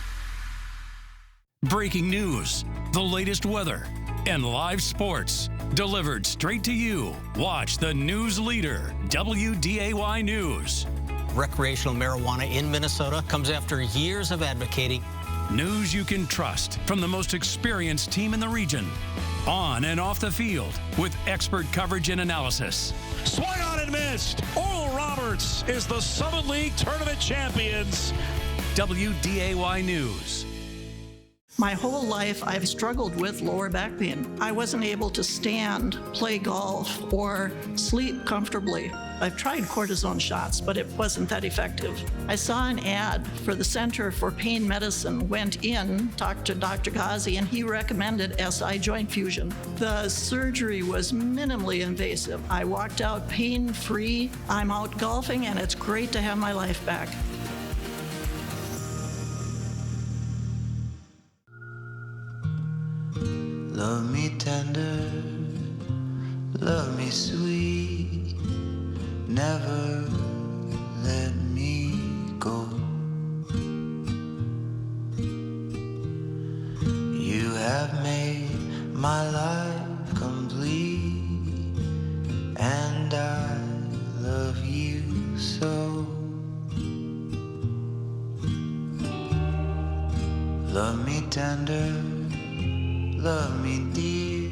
Breaking news, the latest weather, and live sports delivered straight to you. Watch the news leader, WDAY News. Recreational marijuana in Minnesota comes after years of advocating. News you can trust from the most experienced team in the region. On and off the field with expert coverage and analysis. Swung on and missed. Oral Roberts is the Summit League Tournament champions. WDAY News. My whole life, I've struggled with lower back pain. I wasn't able to stand, play golf, or sleep comfortably. I've tried cortisone shots, but it wasn't that effective. I saw an ad for the Center for Pain Medicine, went in, talked to Dr. Ghazi, and he recommended SI joint fusion. The surgery was minimally invasive. I walked out pain-free. I'm out golfing, and it's great to have my life back. Love me tender, love me sweet, never let me go. You have made my life complete, and I love you so. Love me tender, love me dear,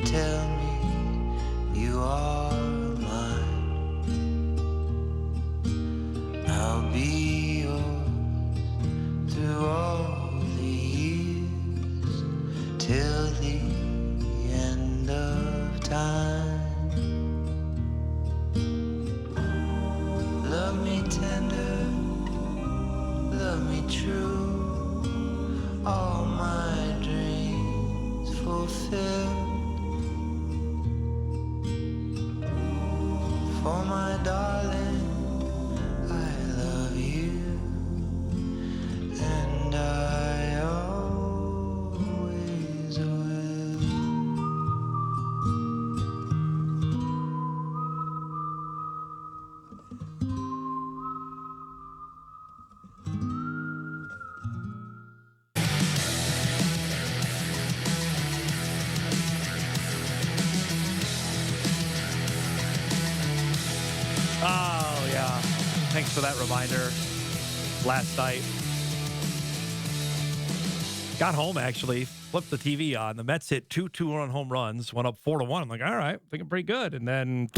tell me you are mine. I'll be yours through all the years, till the end of time. Love me tender, love me true, all my dreams fulfilled. For my darling, I love you, and I always will. Oh, yeah. Thanks for that reminder. Last night. Got home, actually. Flipped the TV on. The Mets hit 2 two-run home runs. Went up 4-1. I'm like, all right, thinking pretty good. And then,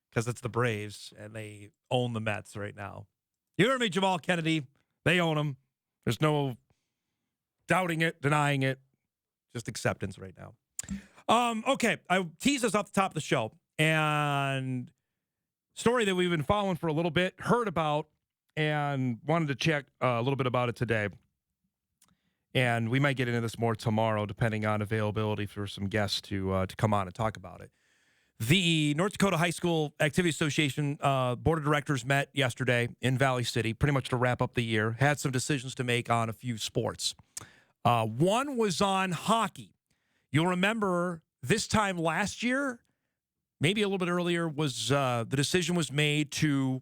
because it's the Braves, and they own the Mets right now. You heard me, Jamal Kennedy. They own them. There's no doubting it, denying it. just acceptance right now. Okay, I teased us off the top of the show, and story that we've been following for a little bit, heard about, and wanted to check a little bit about it today. And we might get into this more tomorrow, depending on availability for some guests to come on and talk about it. The North Dakota High School Activity Association Board of Directors met yesterday in Valley City, pretty much to wrap up the year, had some decisions to make on a few sports. One was on hockey. You'll remember this time last year, maybe a little bit earlier, was the decision was made to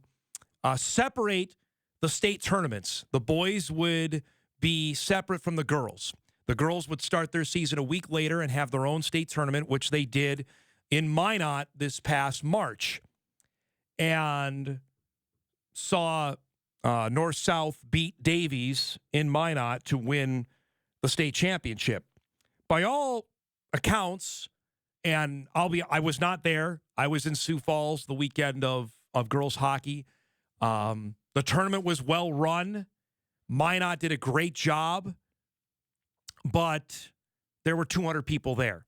separate the state tournaments. The boys would be separate from the girls. The girls would start their season a week later and have their own state tournament, which they did in Minot this past March, and saw North-South beat Davies in Minot to win the state championship. By all accounts, and I was not there. I was in Sioux Falls the weekend of girls hockey. The tournament was well run. Minot did a great job, but there were 200 people there.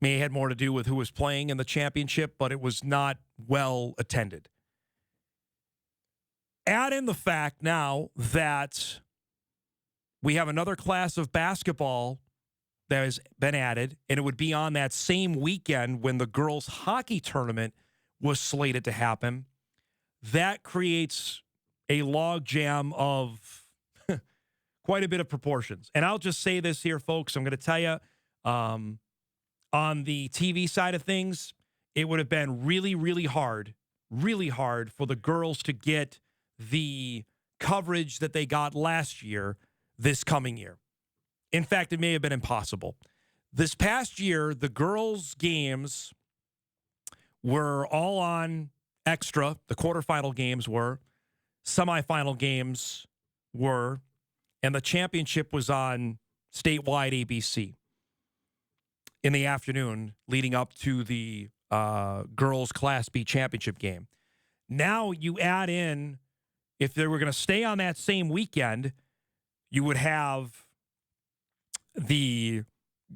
May have had more to do with who was playing in the championship, but it was not well attended. Add in the fact now that we have another class of basketball that has been added, and it would be on that same weekend when the girls' hockey tournament was slated to happen. That creates a logjam of quite a bit of proportions. And I'll just say this here, folks. I'm going to tell you, on the TV side of things, it would have been really, really hard for the girls to get the coverage that they got last year this coming year. In fact, it may have been impossible. This past year, the girls' games were all on Extra. The quarterfinal games were. Semifinal games were. And the championship was on statewide ABC in the afternoon leading up to the girls' Class B championship game. Now you add in, if they were going to stay on that same weekend, you would have the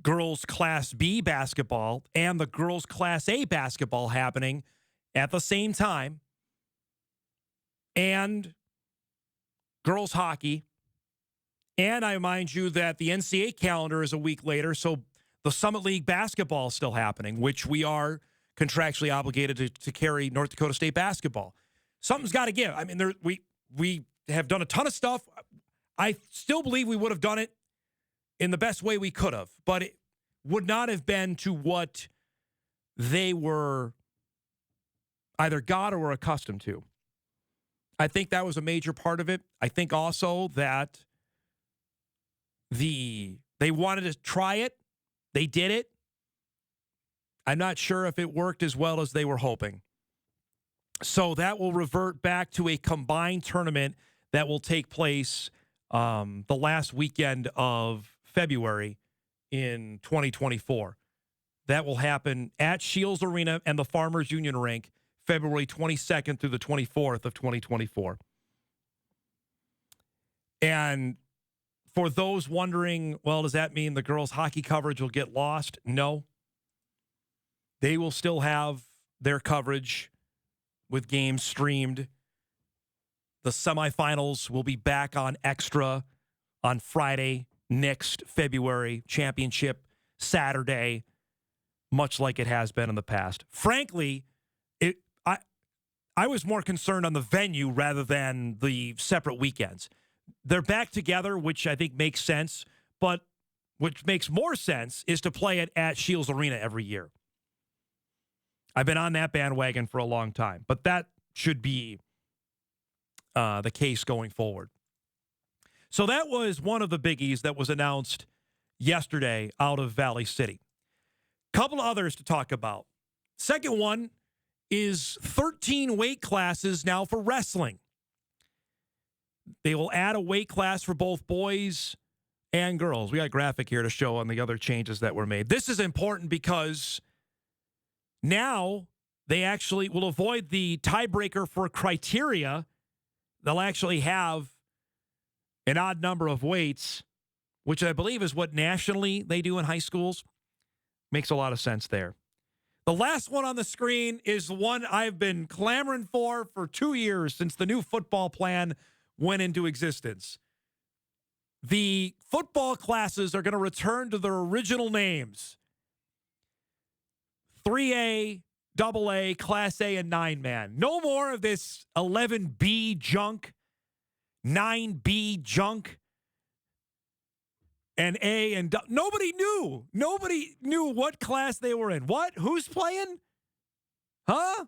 girls' Class B basketball and the girls' Class A basketball happening at the same time, and girls' hockey. And I remind you that the NCAA calendar is a week later, so the Summit League basketball is still happening, which we are contractually obligated to carry North Dakota State basketball. Something's got to give. I mean, we have done a ton of stuff. I still believe we would have done it in the best way we could have, but it would not have been to what they were either got or were accustomed to. I think that was a major part of it. I think also that they wanted to try it. They did it. I'm not sure if it worked as well as they were hoping. So that will revert back to a combined tournament that will take place the last weekend of February in 2024. That will happen at Shields Arena and the Farmers Union Rink, February 22nd through the 24th of 2024. And for those wondering, well, does that mean the girls' hockey coverage will get lost? No. They will still have their coverage with games streamed. The semifinals will be back on Extra on Friday next February, championship Saturday, much like it has been in the past. Frankly, I was more concerned on the venue rather than the separate weekends. They're back together, which I think makes sense, but what makes more sense is to play it at Shields Arena every year. I've been on that bandwagon for a long time, but that should be the case going forward. So that was one of the biggies that was announced yesterday out of Valley City. Couple others to talk about. Second one is 13 weight classes now for wrestling. They will add a weight class for both boys and girls. We got a graphic here to show on the other changes that were made. This is important because now they actually will avoid the tiebreaker for criteria. They'll actually have an odd number of weights which I believe is what nationally they do in high schools. Makes a lot of sense there. The last one on the screen is one I've been clamoring for 2 years since the new football plan went into existence. The football classes are going to return to their original names. 3A, AA, Class A, and 9-man. No more of this 11B junk, 9B junk, and A and nobody knew. Nobody knew what class they were in. What? Who's playing? Huh?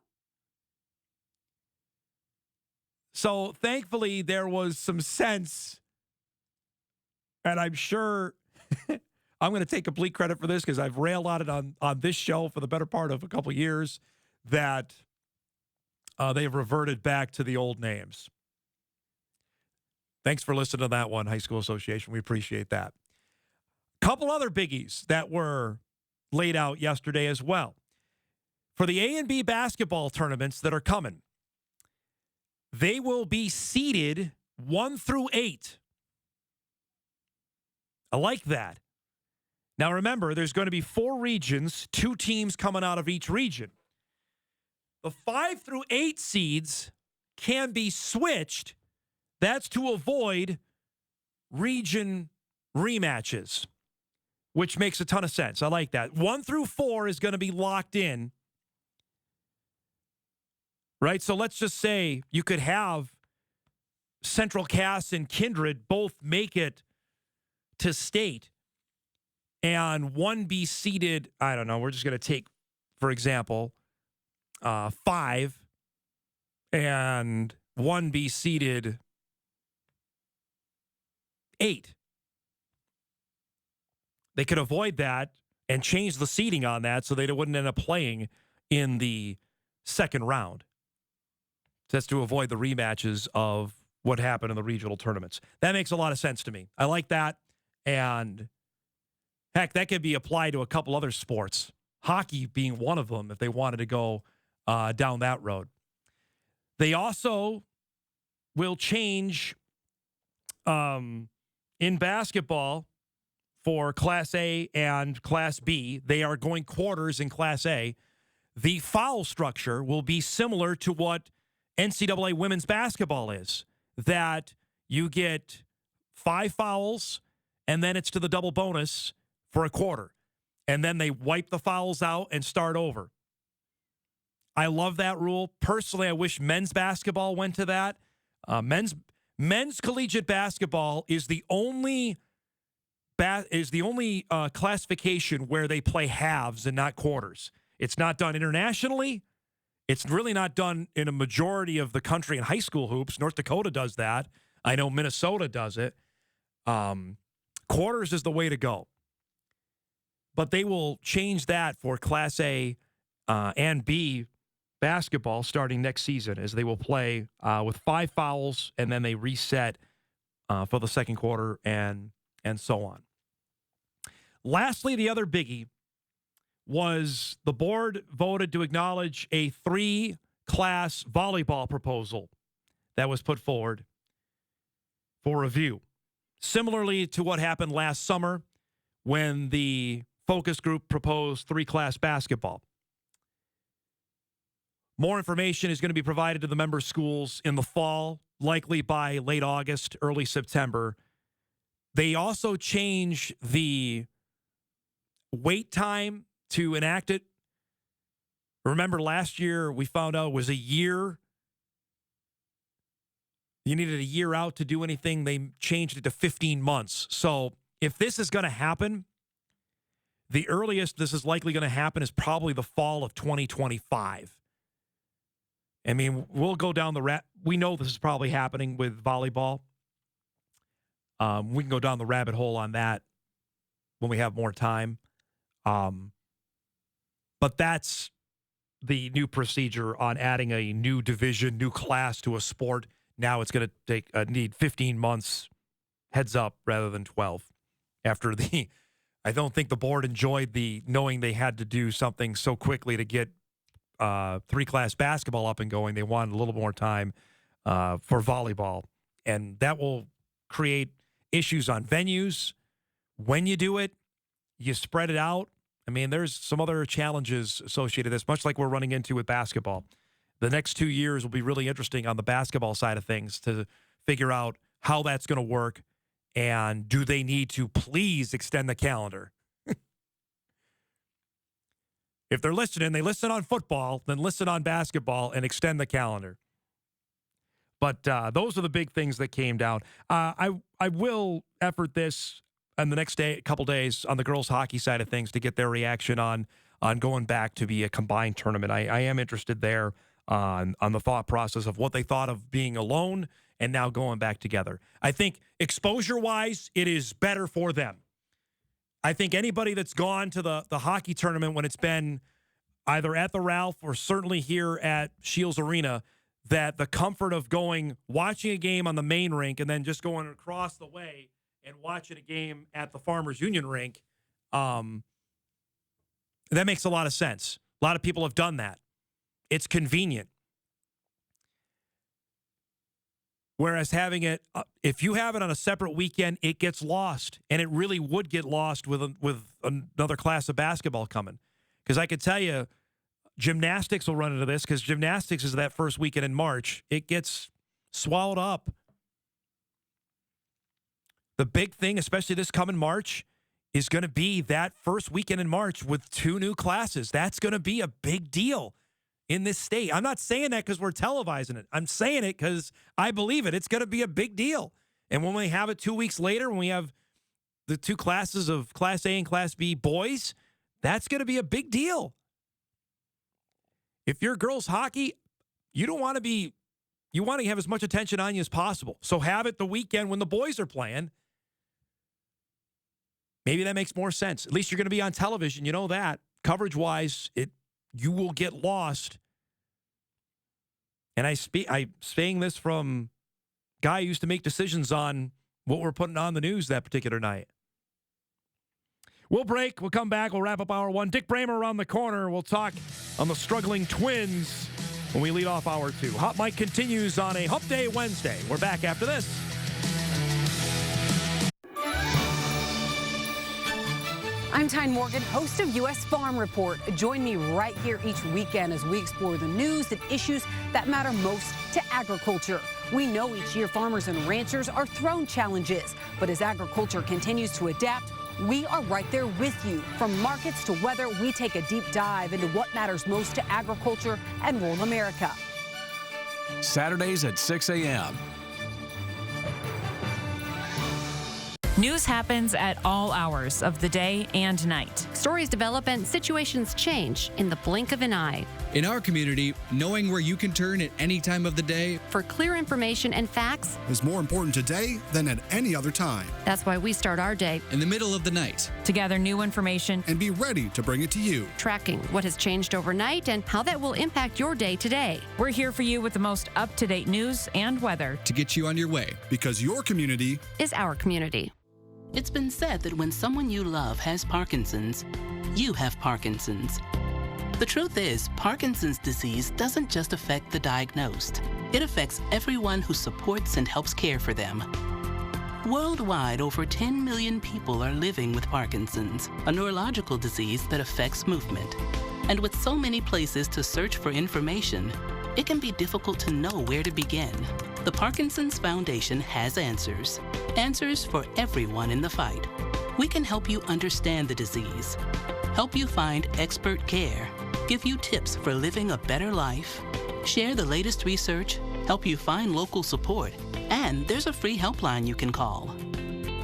So thankfully there was some sense, and I'm sure I'm going to take complete credit for this because I've railed on it on this show for the better part of a couple of years, that they've reverted back to the old names. Thanks for listening to that one, High School Association. We appreciate that. Couple other biggies that were laid out yesterday as well. For the A and B basketball tournaments that are coming, they will be seeded 1 through 8. I like that. Now remember, there's going to be 4 regions, 2 teams coming out of each region. The 5 through 8 seeds can be switched. That's to avoid region rematches, which makes a ton of sense. I like that. 1 through 4 is going to be locked in. Right? So let's just say you could have Central Cass and Kindred both make it to state and one be seated, I don't know, we're just going to take, for example, 5 and one be seated 8. They could avoid that and change the seating on that so they wouldn't end up playing in the second round. That's to avoid the rematches of what happened in the regional tournaments. That makes a lot of sense to me. I like that. And heck, that could be applied to a couple other sports. Hockey being one of them if they wanted to go down that road. They also will change in basketball for Class A and Class B. They are going quarters in Class A. The foul structure will be similar to what NCAA women's basketball is, that you get 5 fouls and then it's to the double bonus for a quarter. And then they wipe the fouls out and start over. I love that rule. Personally, I wish men's basketball went to that. Men's collegiate basketball is the only classification where they play halves and not quarters. It's not done internationally. It's really not done in a majority of the country in high school hoops. North Dakota does that. I know Minnesota does it. Quarters is the way to go. But they will change that for Class A and B basketball starting next season, as they will play with 5 fouls and then they reset for the second quarter and so on. Lastly, the other biggie was the board voted to acknowledge a 3-class volleyball proposal that was put forward for review. Similarly to what happened last summer when the focus group proposed 3-class basketball. More information is going to be provided to the member schools in the fall, likely by late August, early September. They also change the wait time to enact it. Remember last year we found out it was a year. You needed a year out to do anything. They changed it to 15 months. So if this is going to happen, the earliest this is likely going to happen is probably the fall of 2025. I mean, we'll go down we know this is probably happening with volleyball. We can go down the rabbit hole on that when we have more time. But that's the new procedure on adding a new division, new class to a sport. Now it's going to need 15 months heads up rather than 12. After I don't think the board enjoyed knowing they had to do something so quickly to get 3-class basketball up and going. They wanted a little more time for volleyball. And that will create issues on venues, when you do it, you spread it out. I mean, there's some other challenges associated with this, much like we're running into with basketball. The next 2 years will be really interesting on the basketball side of things to figure out how that's going to work, and do they need to please extend the calendar? If they're listening, they listen on football, then listen on basketball and extend the calendar. But those are the big things that came down. I will effort this on the next couple days on the girls' hockey side of things to get their reaction on going back to be a combined tournament. I am interested there on the thought process of what they thought of being alone and now going back together. I think exposure-wise, it is better for them. I think anybody that's gone to the hockey tournament when it's been either at the Ralph or certainly here at Shields Arena, that the comfort of watching a game on the main rink and then just going across the way and watching a game at the Farmers Union rink, that makes a lot of sense. A lot of people have done that. It's convenient. Whereas having it, if you have it on a separate weekend, it gets lost, and it really would get lost with another class of basketball coming. Because I could tell you, gymnastics will run into this, because gymnastics is that first weekend in March. It gets swallowed up. The big thing, especially this coming March, is going to be that first weekend in March with 2 new classes. That's going to be a big deal in this state. I'm not saying that because we're televising it. I'm saying it because I believe it. It's going to be a big deal. And when we have it 2 weeks later, when we have the 2 classes of Class A and Class B boys, that's going to be a big deal. If you're girls hockey, you want to have as much attention on you as possible. So have it the weekend when the boys are playing. Maybe that makes more sense. At least you're going to be on television. You know that. Coverage-wise, you will get lost. And I'm saying this from a guy who used to make decisions on what we're putting on the news that particular night. We'll break. We'll come back. We'll wrap up hour 1. Dick Bremer around the corner. We'll talk on the struggling Twins when we lead off hour 2. Hot Mike continues on a Hump Day Wednesday. We're back after this. I'm Tyne Morgan, host of U.S. Farm Report. Join me right here each weekend as we explore the news and issues that matter most to agriculture. We know each year farmers and ranchers are thrown challenges, but as agriculture continues to adapt, we are right there with you. From markets to weather, we take a deep dive into what matters most to agriculture and rural America. Saturdays at 6 a.m. News happens at all hours of the day and night. Stories develop and situations change in the blink of an eye. In our community, knowing where you can turn at any time of the day for clear information and facts is more important today than at any other time. That's why we start our day in the middle of the night to gather new information and be ready to bring it to you. Tracking what has changed overnight and how that will impact your day today. We're here for you with the most up-to-date news and weather to get you on your way, because your community is our community. It's been said that when someone you love has Parkinson's, you have Parkinson's. The truth is, Parkinson's disease doesn't just affect the diagnosed. It affects everyone who supports and helps care for them. Worldwide, over 10 million people are living with Parkinson's, a neurological disease that affects movement. And with so many places to search for information, it can be difficult to know where to begin. The Parkinson's Foundation has answers. Answers for everyone in the fight. We can help you understand the disease, help you find expert care, give you tips for living a better life, share the latest research, help you find local support, and there's a free helpline you can call.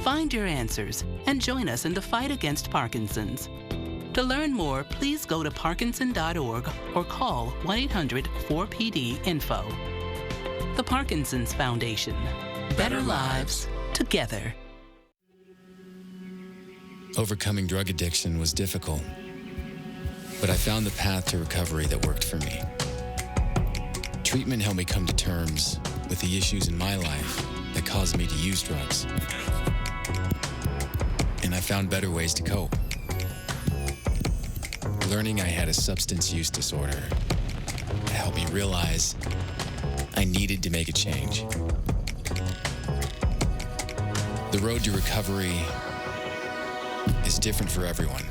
Find your answers and join us in the fight against Parkinson's. To learn more, please go to parkinson.org or call 1-800-4PD-INFO. The Parkinson's Foundation. Better lives together. Overcoming drug addiction was difficult, but I found the path to recovery that worked for me. Treatment helped me come to terms with the issues in my life that caused me to use drugs. And I found better ways to cope. Learning I had a substance use disorder helped me realize I needed to make a change. The road to recovery is different for everyone.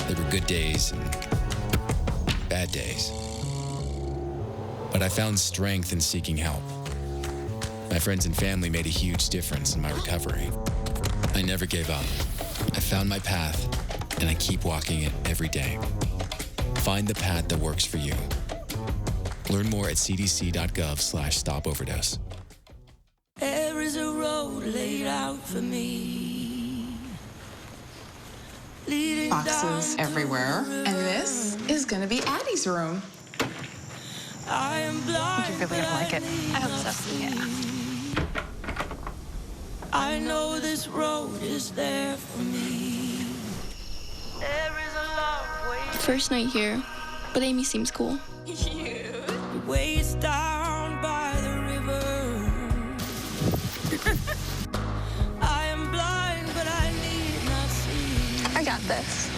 There were good days and bad days. But I found strength in seeking help. My friends and family made a huge difference in my recovery. I never gave up. I found my path, and I keep walking it every day. Find the path that works for you. Learn more at cdc.gov/stopoverdose. There is a road laid out for me. Boxes everywhere. And this is going to be Addie's room. I am blind. You're really going to like it. I hope so. Yeah. I know this road is there for me. There is a long way. First night here, but Amy seems cool. Ways down by the river. I am blind, but I need not see. I got this.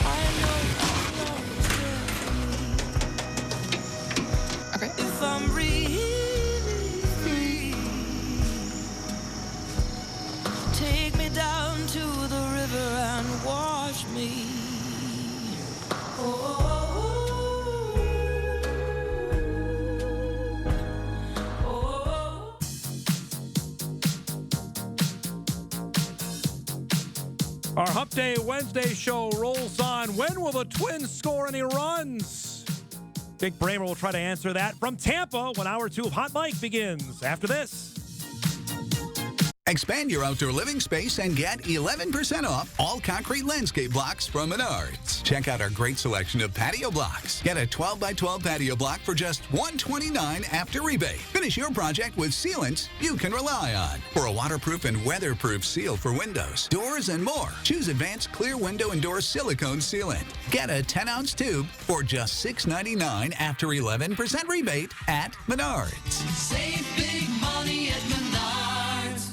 I know this road is there for me. Okay. If I'm really free, take me down to the river and wash me. Oh. Our Hump Day Wednesday show rolls on. When will the Twins score any runs? Big Bremer will try to answer that from Tampa when Hour 2 of Hot Mic begins. After this. Expand your outdoor living space and get 11% off all concrete landscape blocks from Menards. Check out our great selection of patio blocks. Get a 12x12 patio block for just $129 after rebate. Finish your project with sealants you can rely on. For a waterproof and weatherproof seal for windows, doors, and more, choose Advanced Clear Window and Door Silicone Sealant. Get a 10-ounce tube for just $6.99 after 11% rebate at Menards. Save big money at Menards.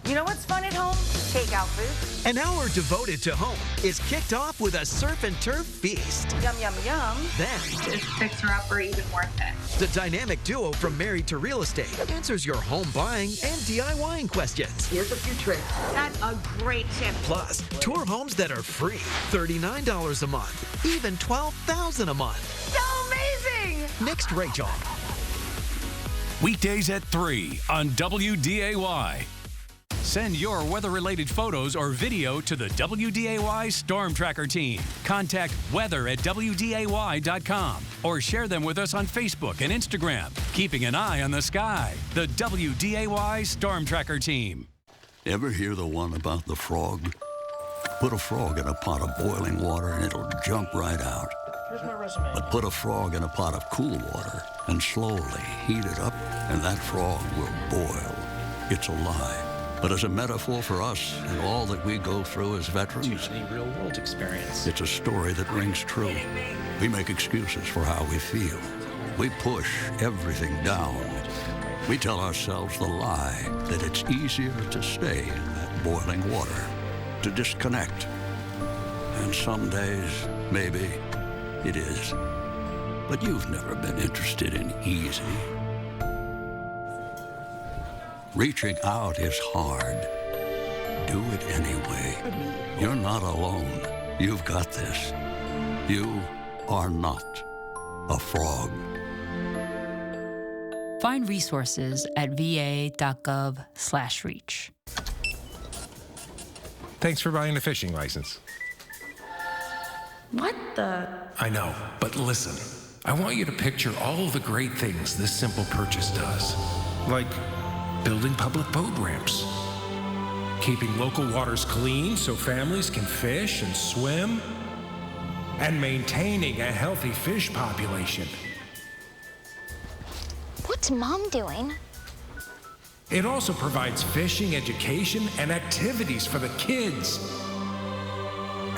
You know what's fun at home? Takeout food. An hour devoted to home is kicked off with a surf and turf feast. Yum, yum, yum. Then, Is Fixer Upper even worth it? the dynamic duo from Married to Real Estate answers your home buying and DIYing questions. Here's a few tricks. That's a great tip. Plus, tour homes that are free, $39 a month, even $12,000 a month. So amazing! Next, Rachel. Weekdays at 3 on WDAY. Send your weather-related photos or video to the WDAY Storm Tracker team. Contact weather@wday.com or share them with us on Facebook and Instagram. Keeping an eye on the sky. The WDAY Storm Tracker team. Ever hear the one about the frog? Put a frog in a pot of boiling water and it'll jump right out. Here's my resume. But put a frog in a pot of cool water and slowly heat it up, and that frog will boil. It's a lie. But as a metaphor for us and all that we go through as veterans, real-world experience. it's a story that rings true. We make excuses for how we feel. We push everything down. We tell ourselves the lie that it's easier to stay in that boiling water, to disconnect. And some days, maybe, it is. But you've never been interested in easy. Reaching out is hard. Do it anyway. You're not alone. You've got this. You are not a frog. Find resources at va.gov/reach. Thanks for buying a fishing license. What the? I know, but listen. I want you to picture all the great things this simple purchase does. Like building public boat ramps, keeping local waters clean so families can fish and swim, and maintaining a healthy fish population. What's Mom doing? It also provides fishing education and activities for the kids,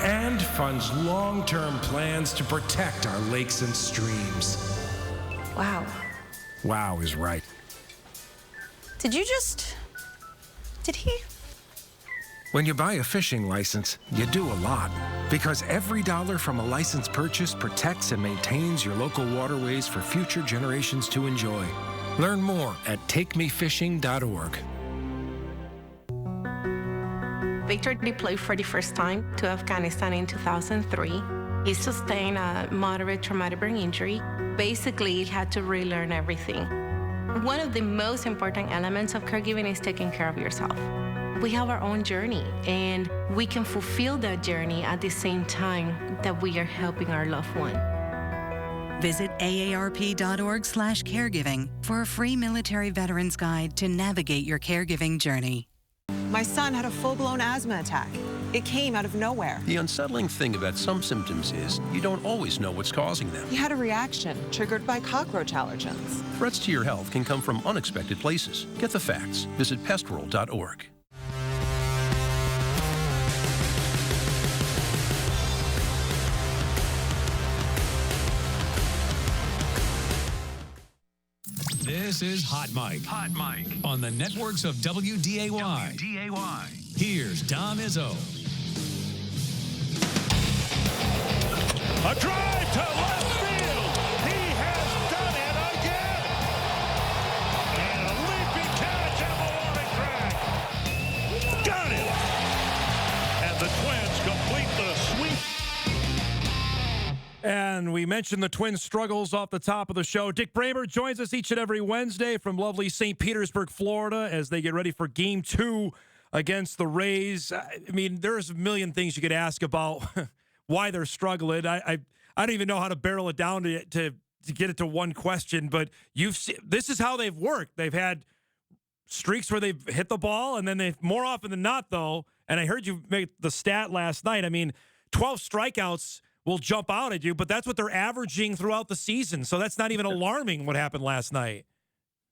and funds long-term plans to protect our lakes and streams. Wow. Wow is right. Did he? When you buy a fishing license, you do a lot, because every dollar from a license purchase protects and maintains your local waterways for future generations to enjoy. Learn more at takemefishing.org. Victor deployed for the first time to Afghanistan in 2003. He sustained a moderate traumatic brain injury. Basically, he had to relearn everything. One of the most important elements of caregiving is taking care of yourself. We have our own journey, and we can fulfill that journey at the same time that we are helping our loved one. Visit aarp.org/caregiving for a free military veterans guide to navigate your caregiving journey. My son had a full-blown asthma attack. It came out of nowhere. The unsettling thing about some symptoms is you don't always know what's causing them. He had a reaction triggered by cockroach allergens. Threats to your health can come from unexpected places. Get the facts. Visit pestworld.org. This is Hot Mike. Hot Mike. On the networks of WDAY. WDAY. Here's Dom Izzo. A drive to left field. He has done it again. And a leaping catch at the warning track. Got it. And the Twins complete the sweep. And we mentioned the Twins' struggles off the top of the show. Dick Bremer joins us each and every Wednesday from lovely St. Petersburg, Florida, as they get ready for Game 2 against the Rays. I mean, there's a million things you could ask about why they're struggling. I don't even know how to barrel it down to get it to one question, but this is how they've worked. They've had streaks where they've hit the ball, and then they've more often than not, though, and I heard you make the stat last night. I mean, 12 strikeouts will jump out at you, but that's what they're averaging throughout the season. So that's not even alarming what happened last night.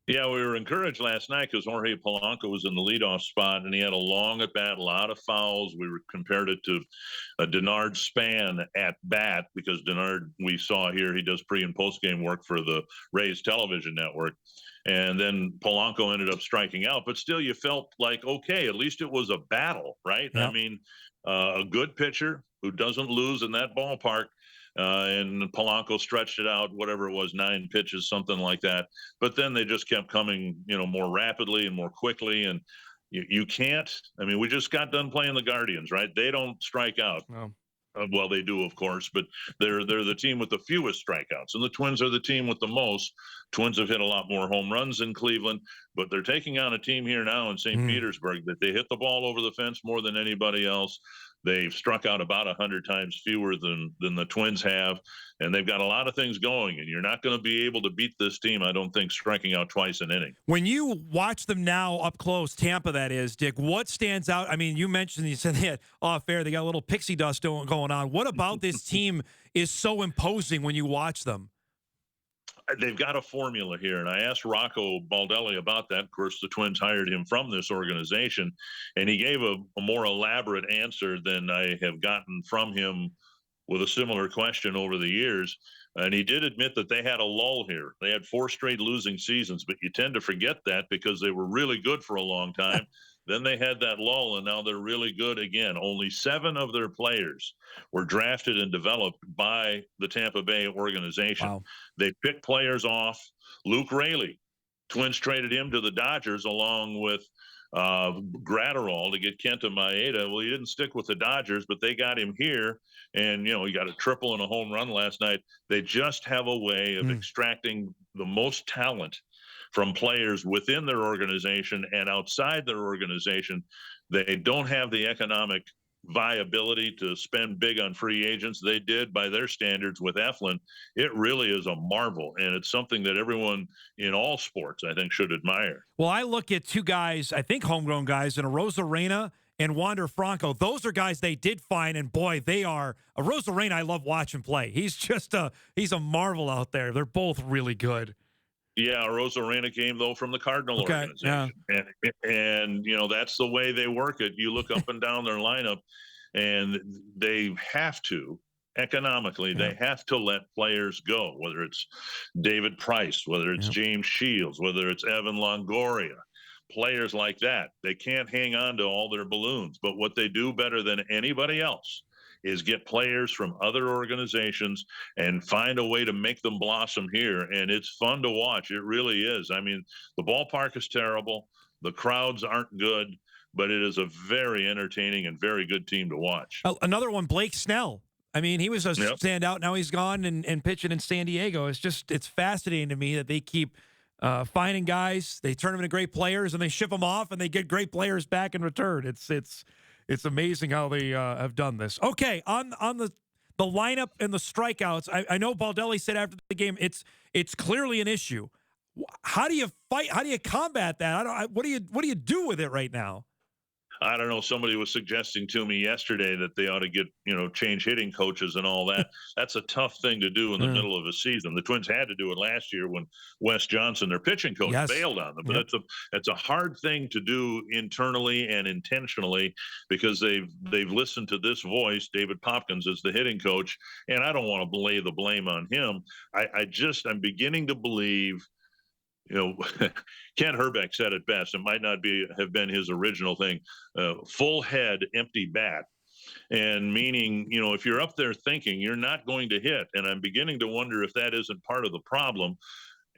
Yeah, we were encouraged last night because Jorge Polanco was in the leadoff spot, and he had a long at bat, a lot of fouls. We compared it to a Denard Span at bat because Denard, we saw here, he does pre and post game work for the Rays television network. And then Polanco ended up striking out, but still you felt like, okay, at least it was a battle, right? Yep. I mean, a good pitcher who doesn't lose in that ballpark. And Polanco stretched it out, whatever it was, 9 pitches, something like that. But then they just kept coming, more rapidly and more quickly. And you can't, I mean, we just got done playing the Guardians, right? They don't strike out. No. Well, they do, of course, but they're the team with the fewest strikeouts, and the Twins are the team with the most. Twins have hit a lot more home runs in Cleveland, but they're taking on a team here now in St. Petersburg that they hit the ball over the fence more than anybody else. They've struck out about 100 times fewer than the Twins have, and they've got a lot of things going, and you're not going to be able to beat this team, I don't think, striking out twice an inning. When you watch them now up close, Tampa that is, Dick, what stands out? I mean, you said they had off air, they got a little pixie dust going on. What about this team is so imposing when you watch them? They've got a formula here, and I asked Rocco Baldelli about that. Of course, the Twins hired him from this organization, and he gave a more elaborate answer than I have gotten from him with a similar question over the years. And he did admit that they had a lull here. They had 4 straight losing seasons, but you tend to forget that because they were really good for a long time. Then they had that lull, and now they're really good again. Only 7 of their players were drafted and developed by the Tampa Bay organization. Wow. They picked players off. Luke Raley, Twins traded him to the Dodgers along with Gratterall to get Kenta Maeda. Well, he didn't stick with the Dodgers, but they got him here, and he got a triple and a home run last night. They just have a way of extracting the most talent from players within their organization and outside their organization. They don't have the economic viability to spend big on free agents. They did by their standards with Eflin. It really is a marvel, and it's something that everyone in all sports, I think, should admire. Well, I look at 2 guys, I think homegrown guys, and Arozarena and Wander Franco. Those are guys they did find, and boy, they are. Arozarena, I love watching play. He's just he's a marvel out there. They're both really good. Yeah, Arozarena came, though, from the Cardinal organization. Yeah. And, that's the way they work it. You look up and down their lineup, and they have to, economically, they have to let players go, whether it's David Price, whether it's James Shields, whether it's Evan Longoria, players like that. They can't hang on to all their balloons. But what they do better than anybody else is get players from other organizations and find a way to make them blossom here. And it's fun to watch. It really is. I mean, the ballpark is terrible. The crowds aren't good. but it is a very entertaining and very good team to watch. Another one, Blake Snell. I mean, he was a standout. Now he's gone and pitching in San Diego. It's fascinating to me that they keep finding guys. They turn them into great players, and they ship them off, and they get great players back in return. It's amazing how they have done this. Okay, on the lineup and the strikeouts, I know Baldelli said after the game it's clearly an issue. How do you fight? How do you combat that? What do you do with it right now? I don't know. Somebody was suggesting to me yesterday that they ought to get, change hitting coaches and all that. That's a tough thing to do in the middle of a season. The Twins had to do it last year when Wes Johnson, their pitching coach, bailed on them. But it's a hard thing to do internally and intentionally because they've listened to this voice. David Popkins is the hitting coach, and I don't want to lay the blame on him. I'm beginning to believe. Ken Herbeck said it best. It might not have been his original thing. Full head, empty bat. And meaning, if you're up there thinking you're not going to hit, and I'm beginning to wonder if that isn't part of the problem.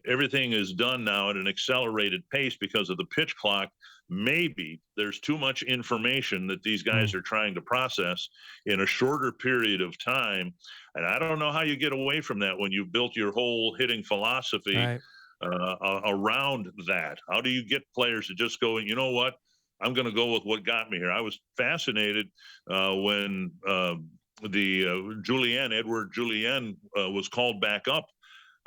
Everything is done now at an accelerated pace because of the pitch clock. Maybe there's too much information that these guys are trying to process in a shorter period of time. And I don't know how you get away from that when you've built your whole hitting philosophy around that. How do you get players to just go, you know what, I'm going to go with what got me here? I was fascinated when Edward Julien was called back up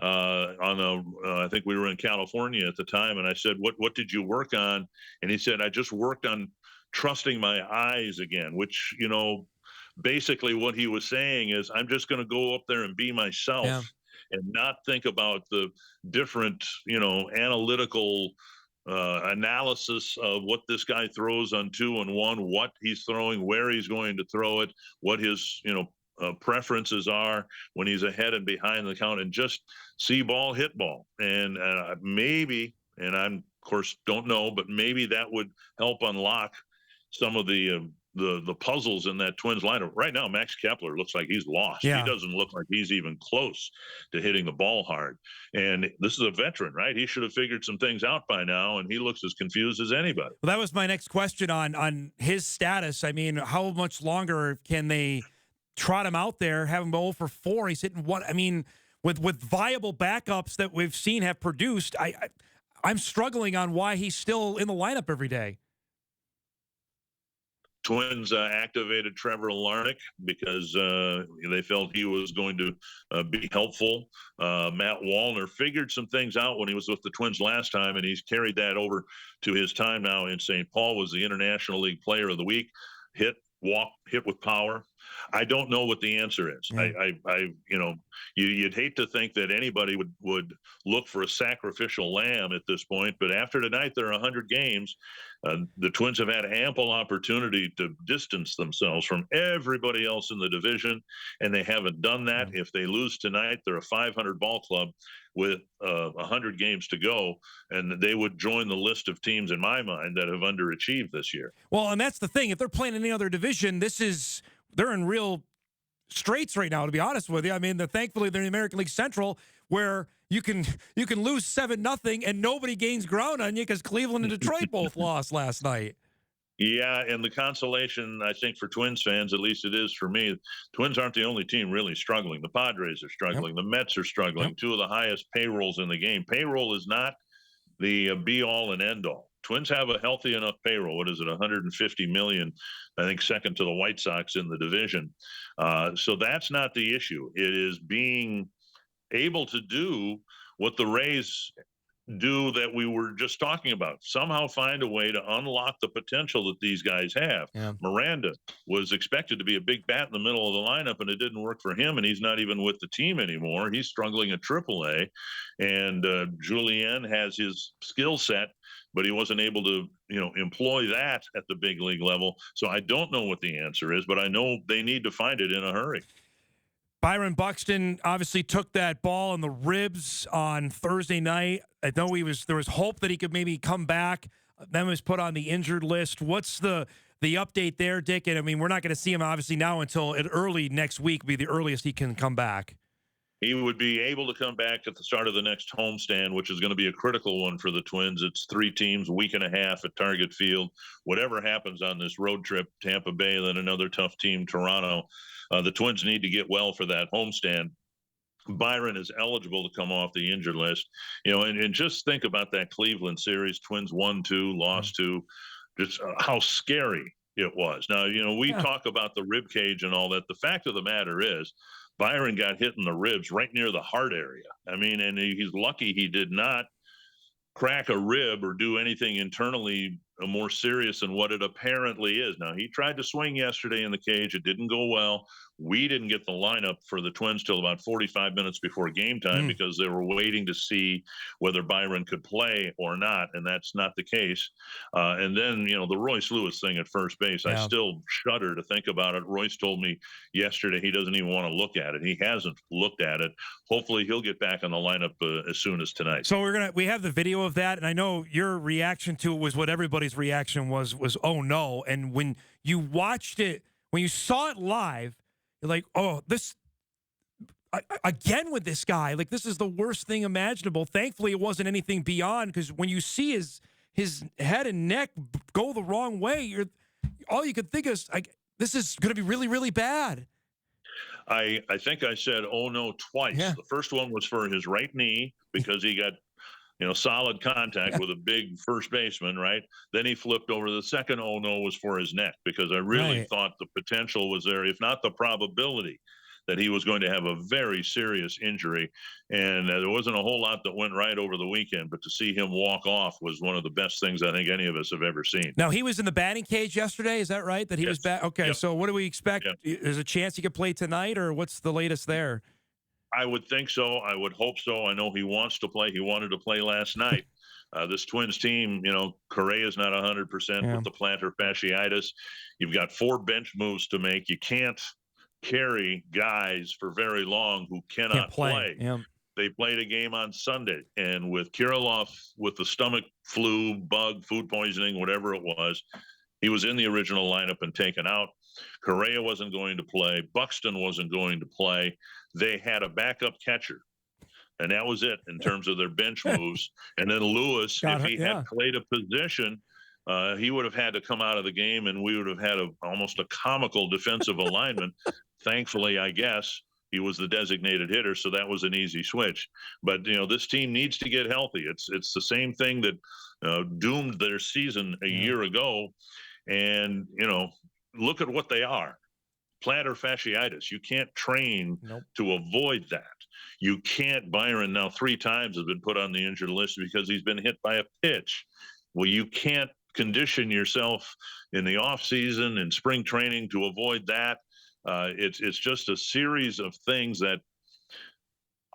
I think we were in California at the time, and I said, what did you work on? And he said, I just worked on trusting my eyes again, which, basically what he was saying is I'm just going to go up there and be myself. And not think about the different, analytical analysis of what this guy throws on 2 and 1, what he's throwing, where he's going to throw it, what his, preferences are when he's ahead and behind the count, and just see ball, hit ball. And maybe, and I, of course, don't know, but maybe that would help unlock some of the puzzles in that Twins lineup. Right now, Max Kepler looks like he's lost. He doesn't look like he's even close to hitting the ball hard. And this is a veteran, right? He should have figured some things out by now, and he looks as confused as anybody. Well, that was my next question on his status. I mean, how much longer can they trot him out there, have him go 0 for 4? He's hitting one. I mean, with viable backups that we've seen have produced, I'm struggling on why he's still in the lineup every day. Twins activated Trevor Larnach because they felt he was going to be helpful. Matt Wallner figured some things out when he was with the Twins last time, and he's carried that over to his time now in St. Paul. Was the International League Player of the Week. Hit with power. I don't know what the answer is. You'd hate to think that anybody would look for a sacrificial lamb at this point, but after tonight, there are 100 games. The Twins have had ample opportunity to distance themselves from everybody else in the division, and they haven't done that. If they lose tonight, they're a 500 ball club with 100 games to go, and they would join the list of teams, in my mind, that have underachieved this year. Well, and that's the thing. If they're playing any other division, they're in real straits right now, to be honest with you. I mean, thankfully they're in the American League Central, where you can lose 7-0 and nobody gains ground on you because Cleveland and Detroit both lost last night. Yeah, and the consolation, I think, for Twins fans, at least it is for me, Twins aren't the only team really struggling. The Padres are struggling. The Mets are struggling. Two of the highest payrolls in the game. Payroll is not the be-all and end-all. Twins have a healthy enough payroll. What is it, $150 million, I think, second to the White Sox in the division. So that's not the issue. It is being able to do what the Rays do that we were just talking about. Somehow find a way to unlock the potential that these guys have. Miranda was expected to be a big bat in the middle of the lineup, and it didn't work for him, and he's not even with the team anymore. He's struggling at AAA, and Julien has his skill set, but he wasn't able to, employ that at the big league level. So I don't know what the answer is, but I know they need to find it in a hurry. Byron Buxton obviously took that ball in the ribs on Thursday night. I know there was hope that he could maybe come back. Then was put on the injured list. What's the update there, Dick? And I mean, we're not going to see him obviously now until early next week, be the earliest he can come back. he would be able to come back at the start of the next homestand, which is going to be a critical one for the Twins. It's 3 teams, a week and a half at Target Field. Whatever happens on this road trip, Tampa Bay, then another tough team, Toronto. The Twins need to get well for that homestand. Byron is eligible to come off the injured list, and just think about that Cleveland series. Twins 1-2, lost 2, just how scary it was. Now, we talk about the rib cage and all that. The fact of the matter is Byron got hit in the ribs right near the heart area. I mean, and he's lucky he did not crack a rib or do anything internally more serious than what it apparently is. Now, he tried to swing yesterday in the cage. It didn't go well. We didn't get the lineup for the Twins till about 45 minutes before game time because they were waiting to see whether Byron could play or not, and that's not the case. And then, the Royce Lewis thing at first base, I still shudder to think about it. Royce told me yesterday he doesn't even want to look at it. He hasn't looked at it. Hopefully he'll get back on the lineup as soon as tonight. So we have the video of that, and I know your reaction to it was what everybody's reaction was oh no. And when you watched it, when you saw it live, you're like, oh, this again with this guy, like this is the worst thing imaginable. Thankfully, it wasn't anything beyond, because when you see his head and neck go the wrong way, all you could think is like, this is going to be really, really bad. I think I said, oh no, twice. Yeah. The first one was for his right knee because he got, solid contact with a big first baseman, right? Then he flipped over. The second oh no was for his neck, because I really thought the potential was there, if not the probability, that he was going to have a very serious injury. And there wasn't a whole lot that went right over the weekend, but to see him walk off was one of the best things I think any of us have ever seen. Now, he was in the batting cage yesterday. Is that right? That he was back? Okay, so what do we expect? There's a chance he could play tonight, or what's the latest there? I would think so. I would hope so. I know he wants to play. He wanted to play last night. This Twins team, Correa's not 100% with the plantar fasciitis. You've got 4 bench moves to make. You can't carry guys for very long who cannot play. Yeah. They played a game on Sunday, and with Kirilloff with the stomach flu, bug, food poisoning, whatever it was, he was in the original lineup and taken out. Correa wasn't going to play. Buxton wasn't going to play. They had a backup catcher, and that was it in terms of their bench moves. And then Lewis, if he had played a position, he would have had to come out of the game, and we would have had almost a comical defensive alignment. Thankfully, I guess, he was the designated hitter, so that was an easy switch. But, this team needs to get healthy. It's the same thing that doomed their season a year ago. And, look at what they are. Plantar fasciitis. You can't train to avoid that. You can't. Byron now 3 times has been put on the injured list because he's been hit by a pitch. Well, you can't condition yourself in the off season and spring training to avoid that. It's just a series of things that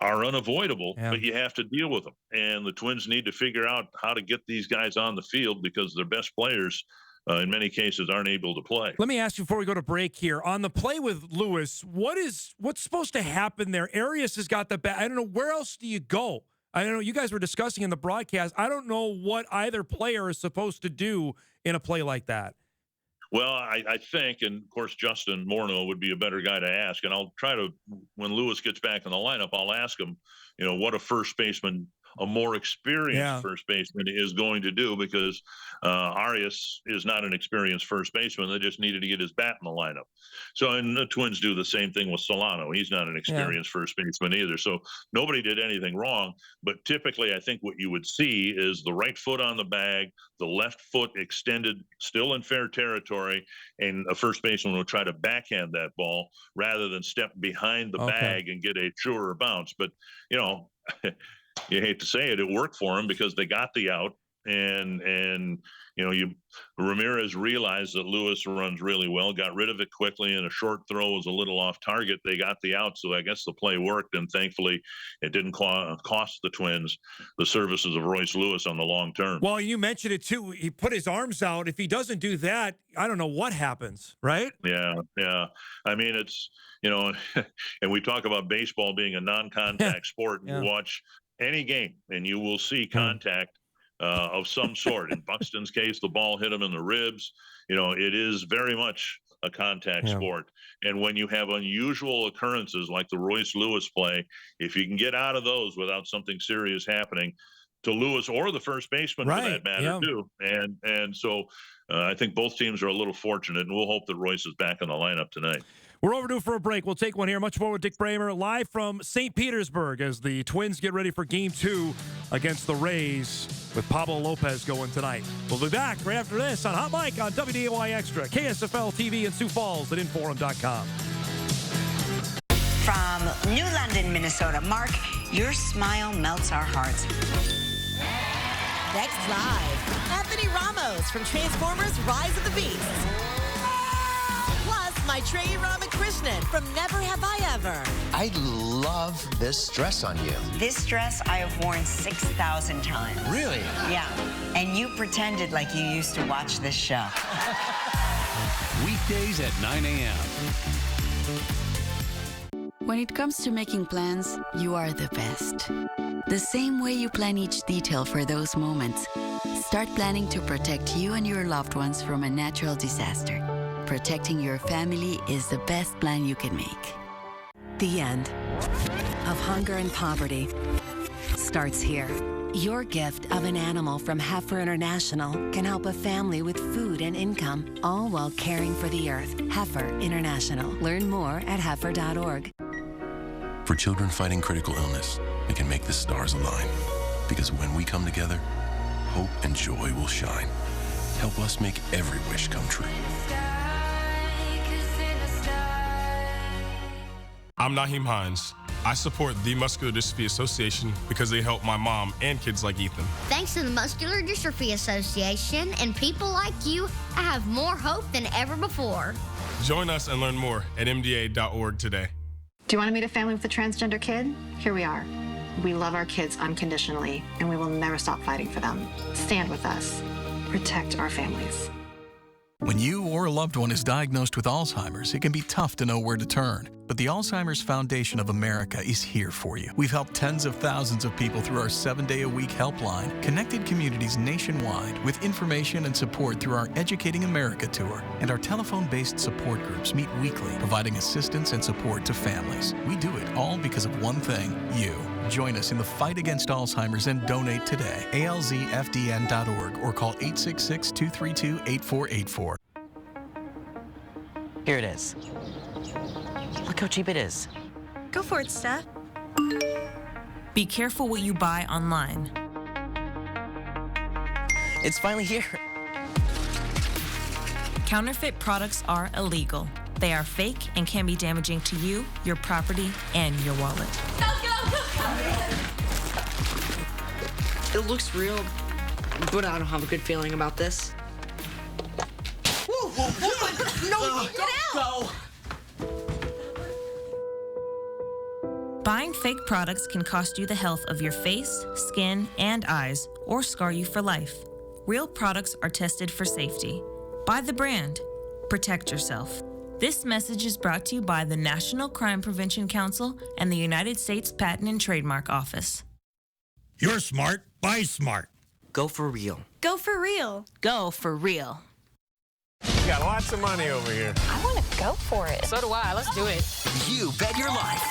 are unavoidable, but you have to deal with them. And the Twins need to figure out how to get these guys on the field, because their best players, in many cases, aren't able to play. Let me ask you before we go to break here. On the play with Lewis, what's supposed to happen there? Arias has got the bat. I don't know. Where else do you go? I don't know. You guys were discussing in the broadcast. I don't know what either player is supposed to do in a play like that. Well, I think, and of course, Justin Morneau would be a better guy to ask. And I'll try to, when Lewis gets back in the lineup, I'll ask him, what a first baseman, a more experienced first baseman is going to do, because Arias is not an experienced first baseman. They just needed to get his bat in the lineup. So, and the Twins do the same thing with Solano. He's not an experienced first baseman either. So nobody did anything wrong. But typically, I think what you would see is the right foot on the bag, the left foot extended, still in fair territory, and a first baseman would try to backhand that ball rather than step behind the bag and get a surer bounce. But, you hate to say it, it worked for him because they got the out, and Ramirez realized that Lewis runs really well, got rid of it quickly, and a short throw was a little off target. They got the out, so I guess the play worked, and thankfully it didn't cost the Twins the services of Royce Lewis on the long term. Well, you mentioned it too. He put his arms out. If he doesn't do that, I don't know what happens, right? Yeah. I mean, it's, and we talk about baseball being a non-contact sport, and you watch any game and you will see contact of some sort. In Buxton's case, the ball hit him in the ribs. It is very much a contact sport. And when you have unusual occurrences like the Royce Lewis play, if you can get out of those without something serious happening to Lewis or the first baseman for that matter too. And so I think both teams are a little fortunate, and we'll hope that Royce is back in the lineup tonight. We're overdue for a break. We'll take one here. Much more with Dick Bremer live from St. Petersburg as the Twins get ready for Game 2 against the Rays with Pablo Lopez going tonight. We'll be back right after this on Hot Mic on WDAY Extra, KSFL TV in Sioux Falls at Inforum.com. From New London, Minnesota, Mark, your smile melts our hearts. Next live, Anthony Ramos from Transformers Rise of the Beasts. Plus, Maitreyi Ramakrishnan from Never Have I Ever. I love this dress on you. This dress I have worn 6,000 times. Really? Yeah. And you pretended like you used to watch this show. Weekdays at 9 a.m. When it comes to making plans, you are the best. The same way you plan each detail for those moments. Start planning to protect you and your loved ones from a natural disaster. Protecting your family is the best plan you can make. The end of hunger and poverty starts here. Your gift of an animal from Heifer International can help a family with food and income, all while caring for the earth. Heifer International. Learn more at heifer.org. For children fighting critical illness, we can make the stars align. Because when we come together, hope and joy will shine. Help us make every wish come true. I'm Naheem Hines. I support the Muscular Dystrophy Association because they help my mom and kids like Ethan. Thanks to the Muscular Dystrophy Association and people like you, I have more hope than ever before. Join us and learn more at mda.org today. Do you want to meet a family with a transgender kid? Here we are. We love our kids unconditionally, and we will never stop fighting for them. Stand with us. Protect our families. When you or a loved one is diagnosed with Alzheimer's, it can be tough to know where to turn. But the Alzheimer's Foundation of America is here for you. We've helped tens of thousands of people through our 7-day-a-week helpline, connected communities nationwide with information and support through our Educating America tour. And our telephone-based support groups meet weekly, providing assistance and support to families. We do it all because of one thing, you. Join us in the fight against Alzheimer's and donate today. alzfdn.org or call 866-232-8484. Here it is. Look how cheap it is. Go for it, Steph. Be careful what you buy online. It's finally here. Counterfeit products are illegal. They are fake and can be damaging to you, your property, and your wallet. Go, go, go, go! It looks real, but I don't have a good feeling about this. Whoa, no, get out! Go. Buying fake products can cost you the health of your face, skin, and eyes, or scar you for life. Real products are tested for safety. Buy the brand. Protect yourself. This message is brought to you by the National Crime Prevention Council and the United States Patent and Trademark Office. You're smart. Buy smart. Go for real. Go for real. Go for real. You got lots of money over here. I want to go for it. So do I. Let's do it. You bet your life.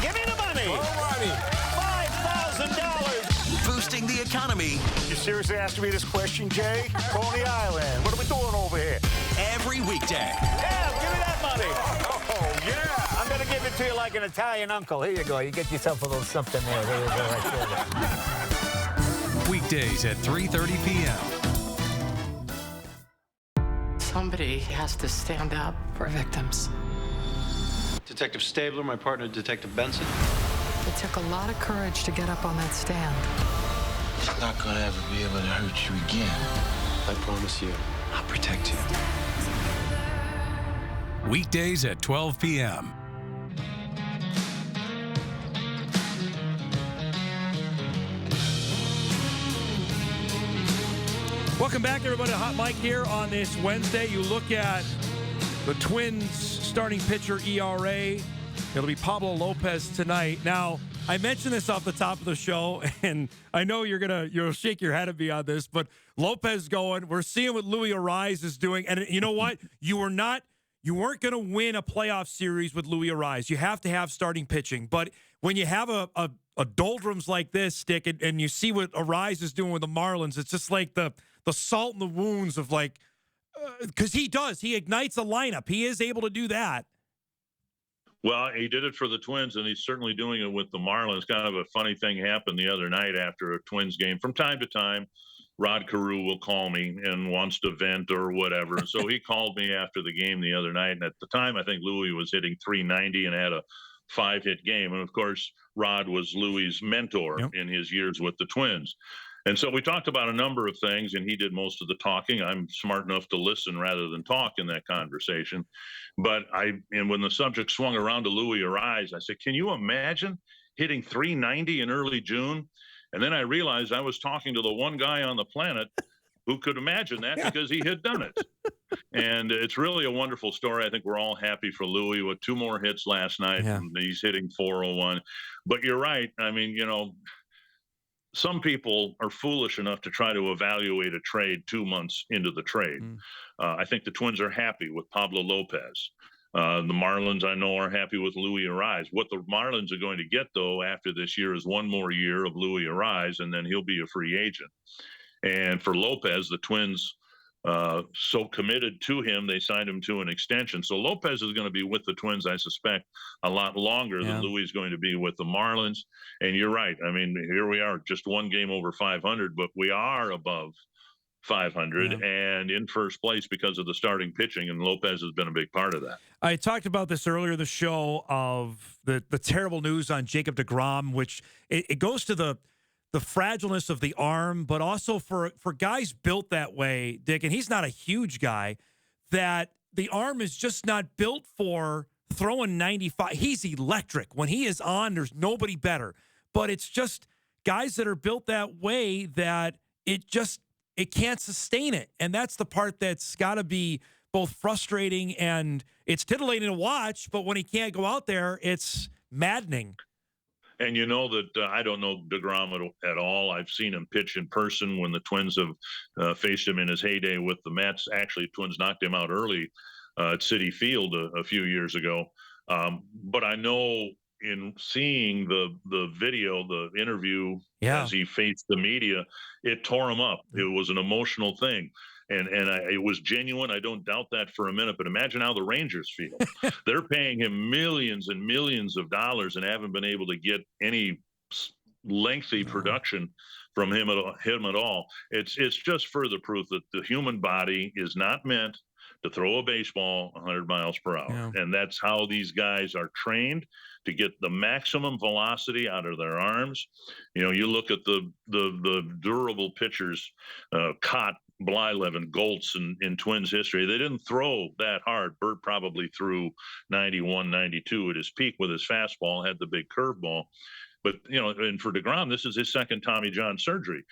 Give me the money. $5,000. Boosting the economy. You seriously asking me this question, Jay? Coney Island. What are we doing over here? Every weekday. Yeah, give me that money. Oh, yeah. I'm going to give it to you like an Italian uncle. Here you go. You get yourself a little something there. There you go. Right there. Weekdays at 3:30 p.m. Somebody has to stand up for victims. Detective Stabler, my partner, Detective Benson. It took a lot of courage to get up on that stand. He's not gonna ever be able to hurt you again. I promise you, I'll protect you. Weekdays at 12 p.m. Welcome back, everybody. Hot Mic here on this Wednesday. You look at the Twins' starting pitcher ERA. It'll be Pablo Lopez tonight. Now, I mentioned this off the top of the show, and I know you'll shake your head at me on this, but Lopez going, we're seeing what Louis Arise is doing, and you know what? You weren't going to win a playoff series with Louis Arise. You have to have starting pitching, but when you have a doldrums like this, Dick, and you see what Arise is doing with the Marlins, it's just like the salt in the wounds of like, because he ignites a lineup. He is able to do that. Well, he did it for the Twins, and he's certainly doing it with the Marlins. Kind of a funny thing happened the other night after a Twins game. From time to time, Rod Carew will call me and wants to vent or whatever. So he called me after the game the other night, and at the time, I think Louis was hitting .390 and had a 5-hit game. And, of course, Rod was Louis's mentor in his years with the Twins. And so we talked about a number of things, and he did most of the talking. I'm smart enough to listen rather than talk in that conversation. But when the subject swung around to Louis Arise, I said, can you imagine hitting .390 in early June? And then I realized I was talking to the one guy on the planet who could imagine that because he had done it. And it's really a wonderful story. I think we're all happy for Louis with 2 more hits last night. And he's hitting .401. But you're right. I mean, some people are foolish enough to try to evaluate a trade 2 months into the trade. I think the Twins are happy with Pablo Lopez. The Marlins, I know, are happy with Louis Arise. What the Marlins are going to get, though, after this year is 1 more year of Louis Arise, and then he'll be a free agent. And for Lopez, the Twins so committed to him, they signed him to an extension. So Lopez is going to be with the Twins, I suspect, a lot longer than Louis is going to be with the Marlins. And you're right. I mean, here we are, just 1 game over 500, but we are above 500 and in first place because of the starting pitching, and Lopez has been a big part of that. I talked about this earlier in the show of the terrible news on Jacob deGrom, which it goes to the fragileness of the arm, but also for guys built that way, Dick, and he's not a huge guy, that the arm is just not built for throwing 95. He's electric. When he is on, there's nobody better. But it's just guys that are built that way that it can't sustain it. And that's the part that's got to be both frustrating and it's titillating to watch, but when he can't go out there, it's maddening. And you know that I don't know deGrom at all. I've seen him pitch in person when the Twins have faced him in his heyday with the Mets. Actually, Twins knocked him out early at Citi Field a few years ago. But I know in seeing the video, the interview as he faced the media, it tore him up. It was an emotional thing. And it was genuine. I don't doubt that for a minute. But imagine how the Rangers feel. They're paying him millions and millions of dollars and haven't been able to get any lengthy production from him at all. It's just further proof that the human body is not meant to throw a baseball 100 miles per hour. Yeah. And that's how these guys are trained, to get the maximum velocity out of their arms. You know, you look at the durable pitchers, Cott, Blylev, and Goltz in Twins history. They didn't throw that hard. Burt probably threw 91, 92 at his peak with his fastball, had the big curveball. But, you know, and for deGrom, this is his second Tommy John surgery.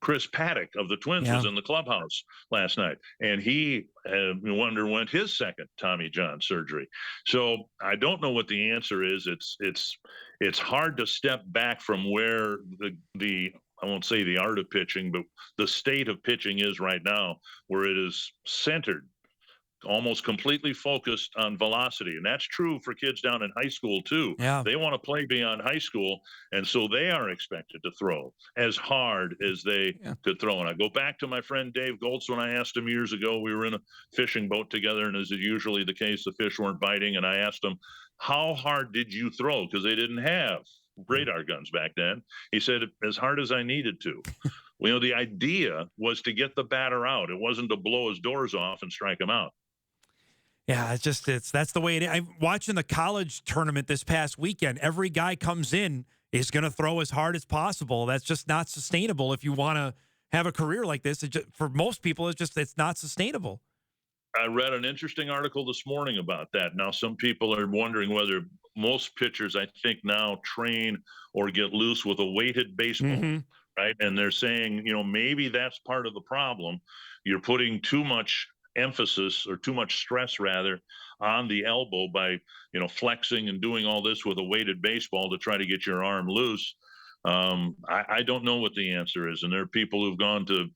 Chris Paddock of the Twins was in the clubhouse last night, and he underwent his second Tommy John surgery. So I don't know what the answer is. It's hard to step back from where the I won't say the art of pitching, but the state of pitching is right now, where it is centered, almost completely focused on velocity. And that's true for kids down in high school too. Yeah. They want to play beyond high school. And so they are expected to throw as hard as they could throw. And I go back to my friend Dave Goltz when I asked him years ago, we were in a fishing boat together, and as is usually the case, the fish weren't biting. And I asked him, how hard did you throw? Because they didn't have radar guns back then. He said, as hard as I needed to. You know, the idea was to get the batter out. It wasn't to blow his doors off and strike him out. Yeah, that's the way it is. I'm watching the college tournament this past weekend. Every guy comes in is going to throw as hard as possible. That's just not sustainable if you want to have a career like this. For most people, it's not sustainable. I read an interesting article this morning about that. Now, some people are wondering whether most pitchers, I think, now train or get loose with a weighted baseball, right? And they're saying, you know, maybe that's part of the problem. You're putting too much emphasis or too much stress rather on the elbow by, flexing and doing all this with a weighted baseball to try to get your arm loose. I don't know what the answer is. And there are people who've gone to,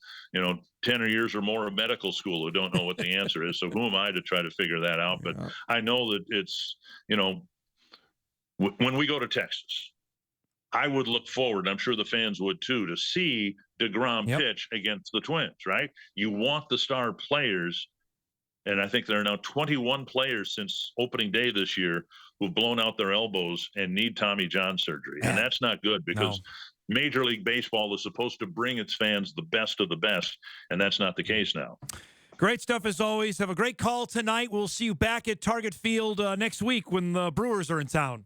10 years or more of medical school who don't know what the answer is. So who am I to try to figure that out? But I know that it's, when we go to Texas, I would look forward, I'm sure the fans would too, to see DeGrom pitch against the Twins, right? You want the star players, and I think there are now 21 players since opening day this year who've blown out their elbows and need Tommy John surgery. And that's not good because Major League Baseball is supposed to bring its fans the best of the best, and that's not the case now. Great stuff as always. Have a great call tonight. We'll see you back at Target Field next week when the Brewers are in town.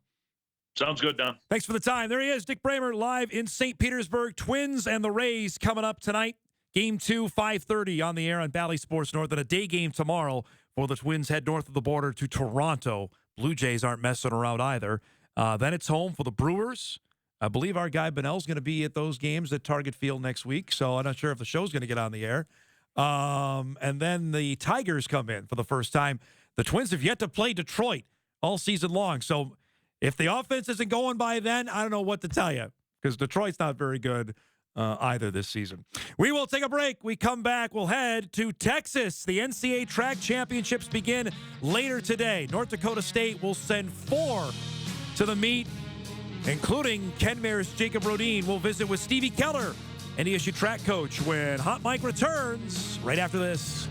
Sounds good, Don. Thanks for the time. There he is, Dick Bremer, live in St. Petersburg. Twins and the Rays coming up tonight. Game 2, 5:30 on the air on Bally Sports North, and a day game tomorrow for the Twins head north of the border to Toronto. Blue Jays aren't messing around either. Then it's home for the Brewers. I believe our guy Benell's going to be at those games at Target Field next week, so I'm not sure if the show's going to get on the air. And then the Tigers come in for the first time. The Twins have yet to play Detroit all season long, so if the offense isn't going by then, I don't know what to tell you because Detroit's not very good either this season. We will take a break. We come back. We'll head to Texas. The NCAA Track Championships begin later today. North Dakota State will send 4 to the meet, including Kenmare's Jacob Rodin. We'll visit with Stevie Keller, NDSU track coach, when Hot Mike returns right after this.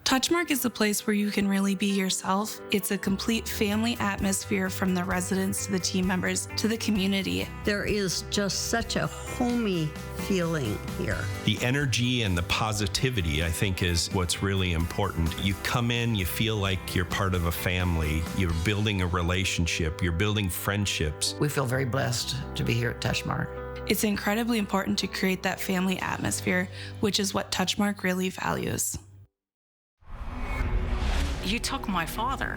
Touchmark is a place where you can really be yourself. It's a complete family atmosphere from the residents to the team members to the community. There is just such a homey feeling here. The energy and the positivity, I think, is what's really important. You come in, you feel like you're part of a family. You're building a relationship. You're building friendships. We feel very blessed to be here at Touchmark. It's incredibly important to create that family atmosphere, which is what Touchmark really values. You took my father.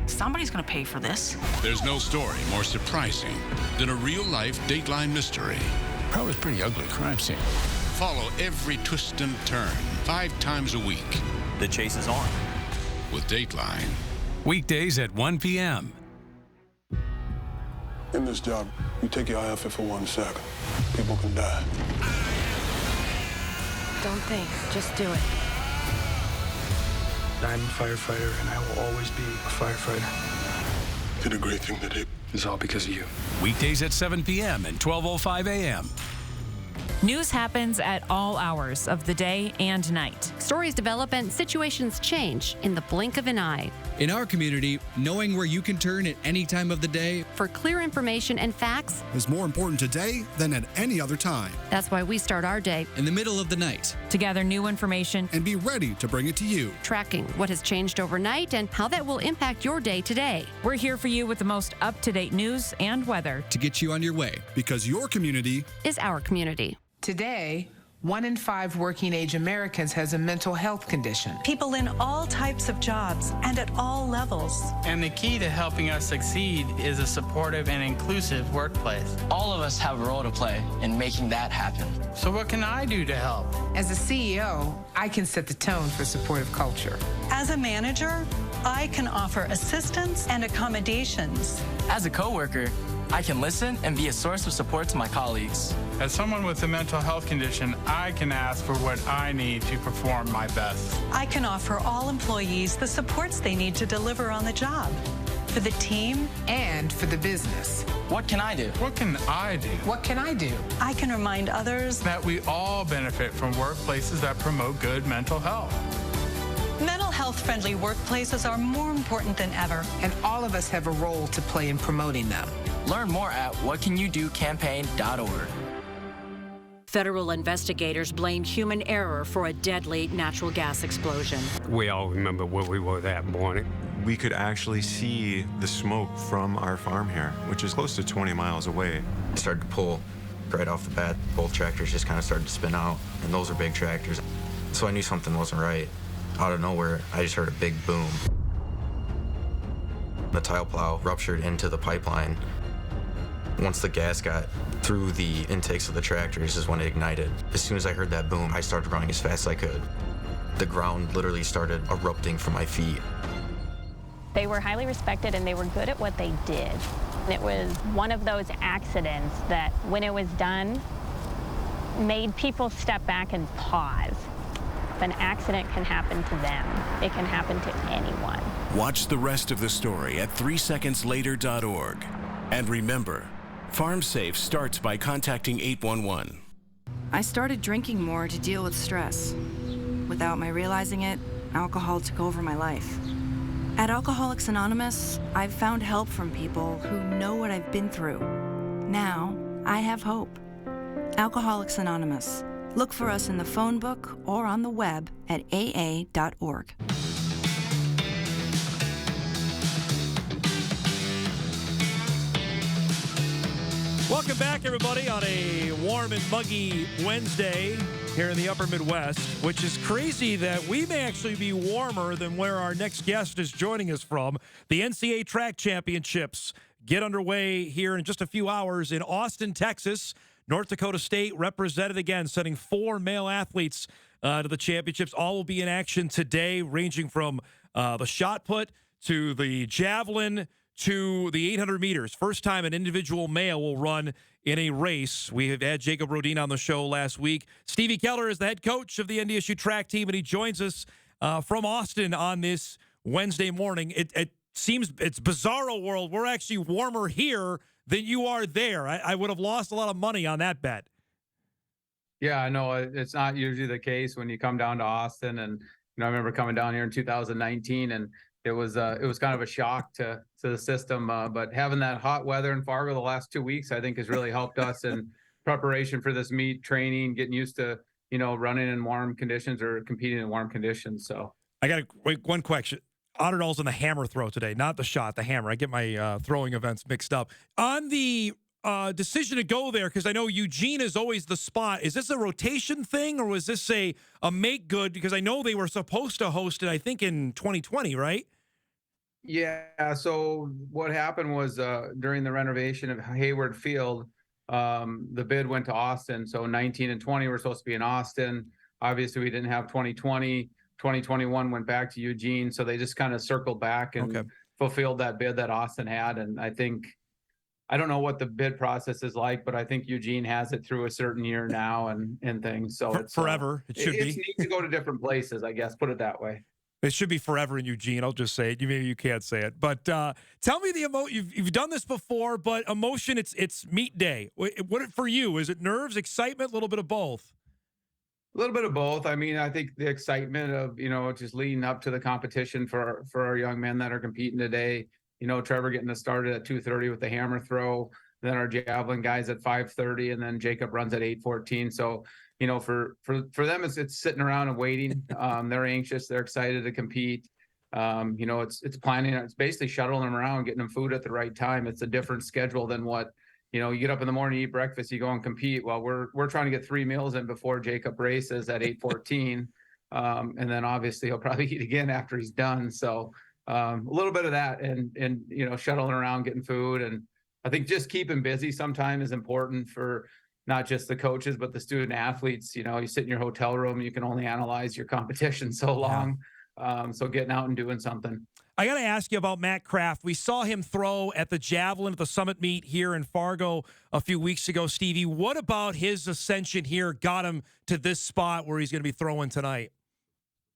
Somebody's gonna pay for this. There's no story more surprising than a real-life Dateline mystery. Probably a pretty ugly crime scene. Follow every twist and turn 5 times a week. The chase is on. With Dateline. Weekdays at 1 p.m. In this job, you take your eye off it for 1 second. People can die. Don't think, just do it. I'm a firefighter, and I will always be a firefighter. Did a great thing today. It's all because of you. Weekdays at 7 p.m. and 12:05 a.m. News happens at all hours of the day and night. Stories develop and situations change in the blink of an eye. In our community, knowing where you can turn at any time of the day for clear information and facts is more important today than at any other time. That's why we start our day in the middle of the night to gather new information and be ready to bring it to you. Tracking what has changed overnight and how that will impact your day today. We're here for you with the most up-to-date news and weather to get you on your way, because your community is our community. Today, 1 in 5 working-age Americans has a mental health condition. People in all types of jobs and at all levels. And the key to helping us succeed is a supportive and inclusive workplace. All of us have a role to play in making that happen. So what can I do to help? As a CEO, I can set the tone for supportive culture. As a manager, I can offer assistance and accommodations. As a coworker, I can listen and be a source of support to my colleagues. As someone with a mental health condition, I can ask for what I need to perform my best. I can offer all employees the supports they need to deliver on the job. For the team and for the business. What can I do? What can I do? What can I do? I can remind others that we all benefit from workplaces that promote good mental health. Mental health-friendly workplaces are more important than ever. And all of us have a role to play in promoting them. Learn more at whatcanyoudocampaign.org. Federal investigators blame human error for a deadly natural gas explosion. We all remember where we were that morning. We could actually see the smoke from our farm here, which is close to 20 miles away. I started to pull right off the bat. Both tractors just kind of started to spin out, and those are big tractors. So I knew something wasn't right. Out of nowhere, I just heard a big boom. The tile plow ruptured into the pipeline. Once the gas got through the intakes of the tractors is when it ignited. As soon as I heard that boom, I started running as fast as I could. The ground literally started erupting from my feet. They were highly respected and they were good at what they did. It was one of those accidents that, when it was done, made people step back and pause. If an accident can happen to them, it can happen to anyone. Watch the rest of the story at 3secondslater.org. And remember, Farm Safe starts by contacting 811. I started drinking more to deal with stress. Without my realizing it, alcohol took over my life. At Alcoholics Anonymous, I've found help from people who know what I've been through. Now, I have hope. Alcoholics Anonymous. Look for us in the phone book or on the web at aa.org. Welcome back, everybody, on a warm and muggy Wednesday here in the upper Midwest, which is crazy that we may actually be warmer than where our next guest is joining us from. The NCAA Track Championships get underway here in just a few hours in Austin, Texas. North Dakota State represented again, sending 4 male athletes to the championships. All will be in action today, ranging from the shot put to the javelin to the 800 meters. First time an individual male will run in a race. We have had Jacob Rodin on the show last week. Stevie Keller is the head coach of the NDSU track team, and he joins us from Austin on this Wednesday morning. It seems it's bizarro world. We're actually warmer here than you are there. I would have lost a lot of money on that bet. Yeah, I know it's not usually the case when you come down to Austin. And, I remember coming down here in 2019 and it was kind of a shock to the system. But having that hot weather in Fargo the last 2 weeks, I think has really helped us in preparation for this meet, training, getting used to, running in warm conditions or competing in warm conditions. So I got one question. Otterdahl's in the hammer throw today, not the shot, the hammer. I get my throwing events mixed up. On the decision to go there, because I know Eugene is always the spot, is this a rotation thing or was this a make good? Because I know they were supposed to host it, I think, in 2020, right? Yeah, so what happened was during the renovation of Hayward Field, the bid went to Austin. So 19 and 20 were supposed to be in Austin. Obviously, we didn't have 2020. 2021 went back to Eugene. So they just kind of circled back and fulfilled that bid that Austin had. And I don't know what the bid process is like, but I think Eugene has it through a certain year now and things. So it's forever. It should be. It's neat to go to different places, I guess, put it that way. It should be forever in Eugene. I'll just say it. Maybe you can't say it, but tell me the emotion. You've done this before, but emotion. It's meet day. What for you? Is it nerves, excitement, a little bit of both? A little bit of both. I mean, I think the excitement of just leading up to the competition for our young men that are competing today. Trevor getting us started at 2:30 with the hammer throw, then our javelin guys at 5:30, and then Jacob runs at 8:14. So. For them, it's sitting around and waiting. They're anxious. They're excited to compete. It's planning. It's basically shuttling them around, getting them food at the right time. It's a different schedule than what, you get up in the morning, eat breakfast, you go and compete. Well, we're trying to get 3 meals in before Jacob races at 8:14. And then obviously he'll probably eat again after he's done. So a little bit of that and shuttling around, getting food. And I think just keeping busy sometime is important for not just the coaches, but the student athletes. You sit in your hotel room, you can only analyze your competition so long. So getting out and doing something. I got to ask you about Matt Kraft. We saw him throw at the javelin at the summit meet here in Fargo a few weeks ago. Stevie, what about his ascension here got him to this spot where he's going to be throwing tonight?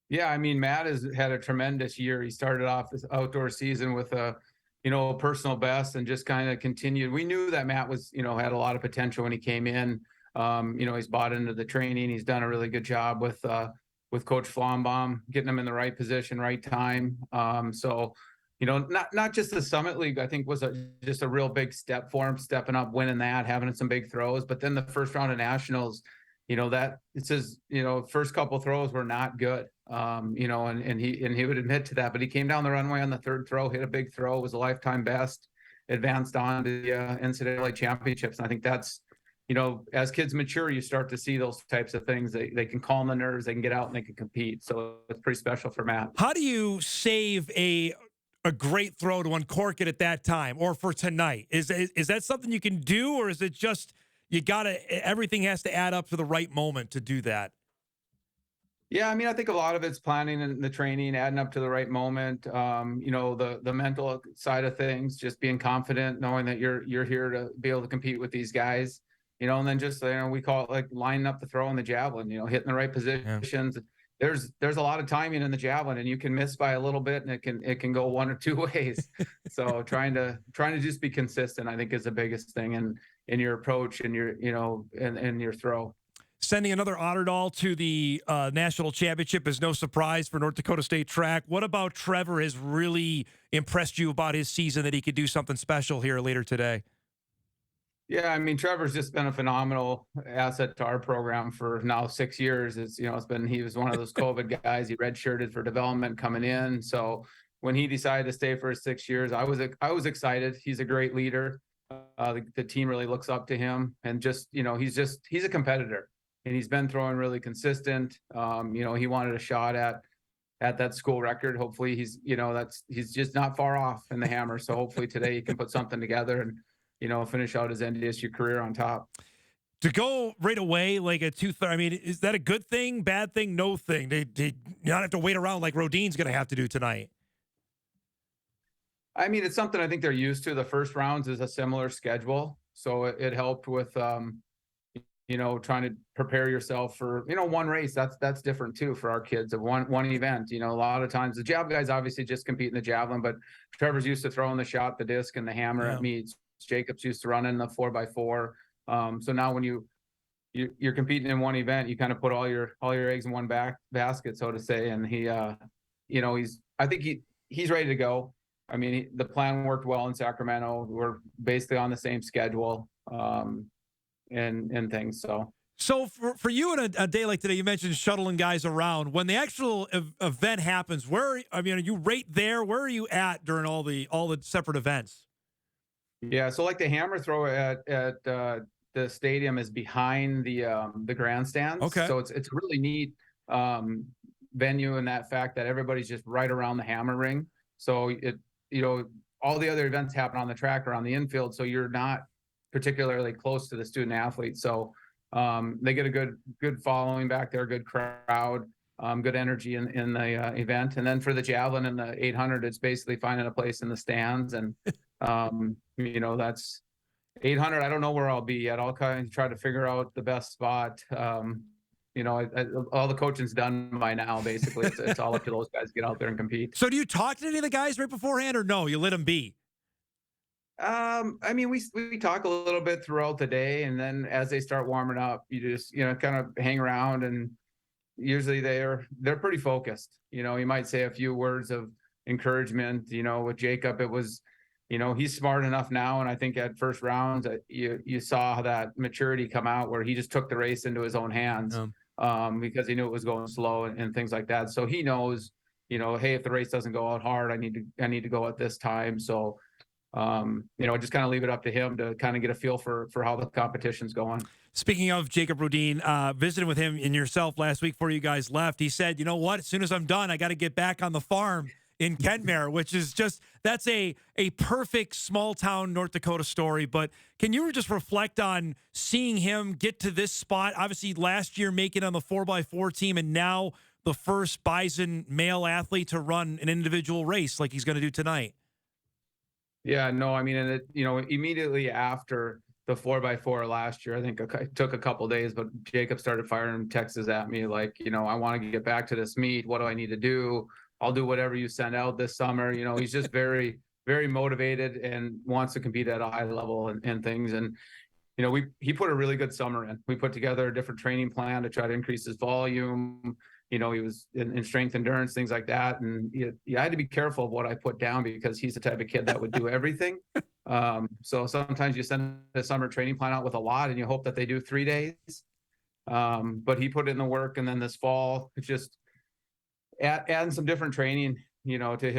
Yeah, I mean, Matt has had a tremendous year. He started off this outdoor season with a personal best and just kind of continued. We knew that Matt was, had a lot of potential when he came in. He's bought into the training. He's done a really good job with Coach Flombaum, getting him in the right position, right time. So, not just the Summit League, I think was just a real big step for him, stepping up, winning that, having some big throws. But then the first round of nationals, that it says, first couple throws were not good. And he would admit to that, but he came down the runway on the third throw, hit a big throw, was a lifetime best, advanced on to the NCAA Championships. And I think that's, as kids mature, you start to see those types of things. They can calm the nerves, they can get out and they can compete. So it's pretty special for Matt. How do you save a a great throw to uncork it at that time or for tonight? Is that something you can do, or is it just everything has to add up to the right moment to do that? Yeah, I mean, I think a lot of it's planning and the training, adding up to the right moment. The mental side of things, just being confident, knowing that you're here to be able to compete with these guys. And then just we call it like lining up the throw and the javelin. Hitting the right positions. Yeah. There's a lot of timing in the javelin, and you can miss by a little bit, and it can go one or two ways. So trying to just be consistent, I think, is the biggest thing in your approach and your and your throw. Sending another honor doll to the national championship is no surprise for North Dakota State track. What about Trevor has really impressed you about his season that he could do something special here later today? Yeah, I mean, Trevor's just been a phenomenal asset to our program for now 6 years. He was one of those COVID guys. He redshirted for development coming in. So when he decided to stay for 6 years, I was excited. He's a great leader. The team really looks up to him, and he's a competitor. And he's been throwing really consistent. He wanted a shot at that school record. Hopefully he's just not far off in the hammer. So hopefully today he can put something together and, finish out his NDSU career on top. To go right away, like a 2-3, I mean, is that a good thing, bad thing, no thing? They not have to wait around like Rodine's going to have to do tonight. I mean, it's something I think they're used to. The first rounds is a similar schedule. So it helped with, trying to prepare yourself for, one race. That's different too for our kids of one event. A lot of times the jav guys obviously just compete in the javelin, but Trevor's used to throwing the shot, the disc, and the hammer at meets. Jacob's used to running the 4x4. So now when you're competing in one event, you kind of put all your eggs in one basket, so to say. And I think he's ready to go. I mean, the plan worked well in Sacramento. We're basically on the same schedule. And things. So for you in a day like today, you mentioned shuttling guys around. When the actual event happens, are you right there? Where are you at during all the separate events? Yeah, so like the hammer throw at the stadium is behind the grandstands. Okay. So it's a really neat venue in that fact that everybody's just right around the hammer ring. So all the other events happen on the track or on the infield, so you're not particularly close to the student athletes. So they get a good following back there, good crowd, good energy in the event. And then for the javelin and the 800, it's basically finding a place in the stands. And, that's 800. I don't know where I'll be yet. I'll kind of try to figure out the best spot. All the coaching's done by now, basically. It's all up to those guys to get out there and compete. So do you talk to any of the guys right beforehand, or no, you let them be? I mean, we talk a little bit throughout the day, and then as they start warming up, you just, kind of hang around, and usually they're pretty focused. You might say a few words of encouragement. With Jacob, it was, he's smart enough now. And I think at first rounds you saw that maturity come out where he just took the race into his own hands, because he knew it was going slow and things like that. So he knows, hey, if the race doesn't go out hard, I need to go at this time. So, just kind of leave it up to him to kind of get a feel for how the competition's going. Speaking of Jacob Rodine, visiting with him and yourself last week before you guys left, he said, you know what, as soon as I'm done, I got to get back on the farm in Kenmare, which is that's a perfect small town North Dakota story. But can you just reflect on seeing him get to this spot? Obviously last year making on the 4x4 team, and now the first Bison male athlete to run an individual race like he's going to do tonight. Yeah, no, I mean, and immediately after the 4x4 last year, I think it took a couple of days, but Jacob started firing texts at me like, I want to get back to this meet. What do I need to do? I'll do whatever you send out this summer. He's just very, very motivated and wants to compete at a high level and things. And, he put a really good summer in. We put together a different training plan to try to increase his volume. He was in strength endurance, things like that. And I had to be careful of what I put down because he's the type of kid that would do everything. So sometimes you send a summer training plan out with a lot and you hope that they do 3 days. But he put in the work, and then this fall, just adding some different training, to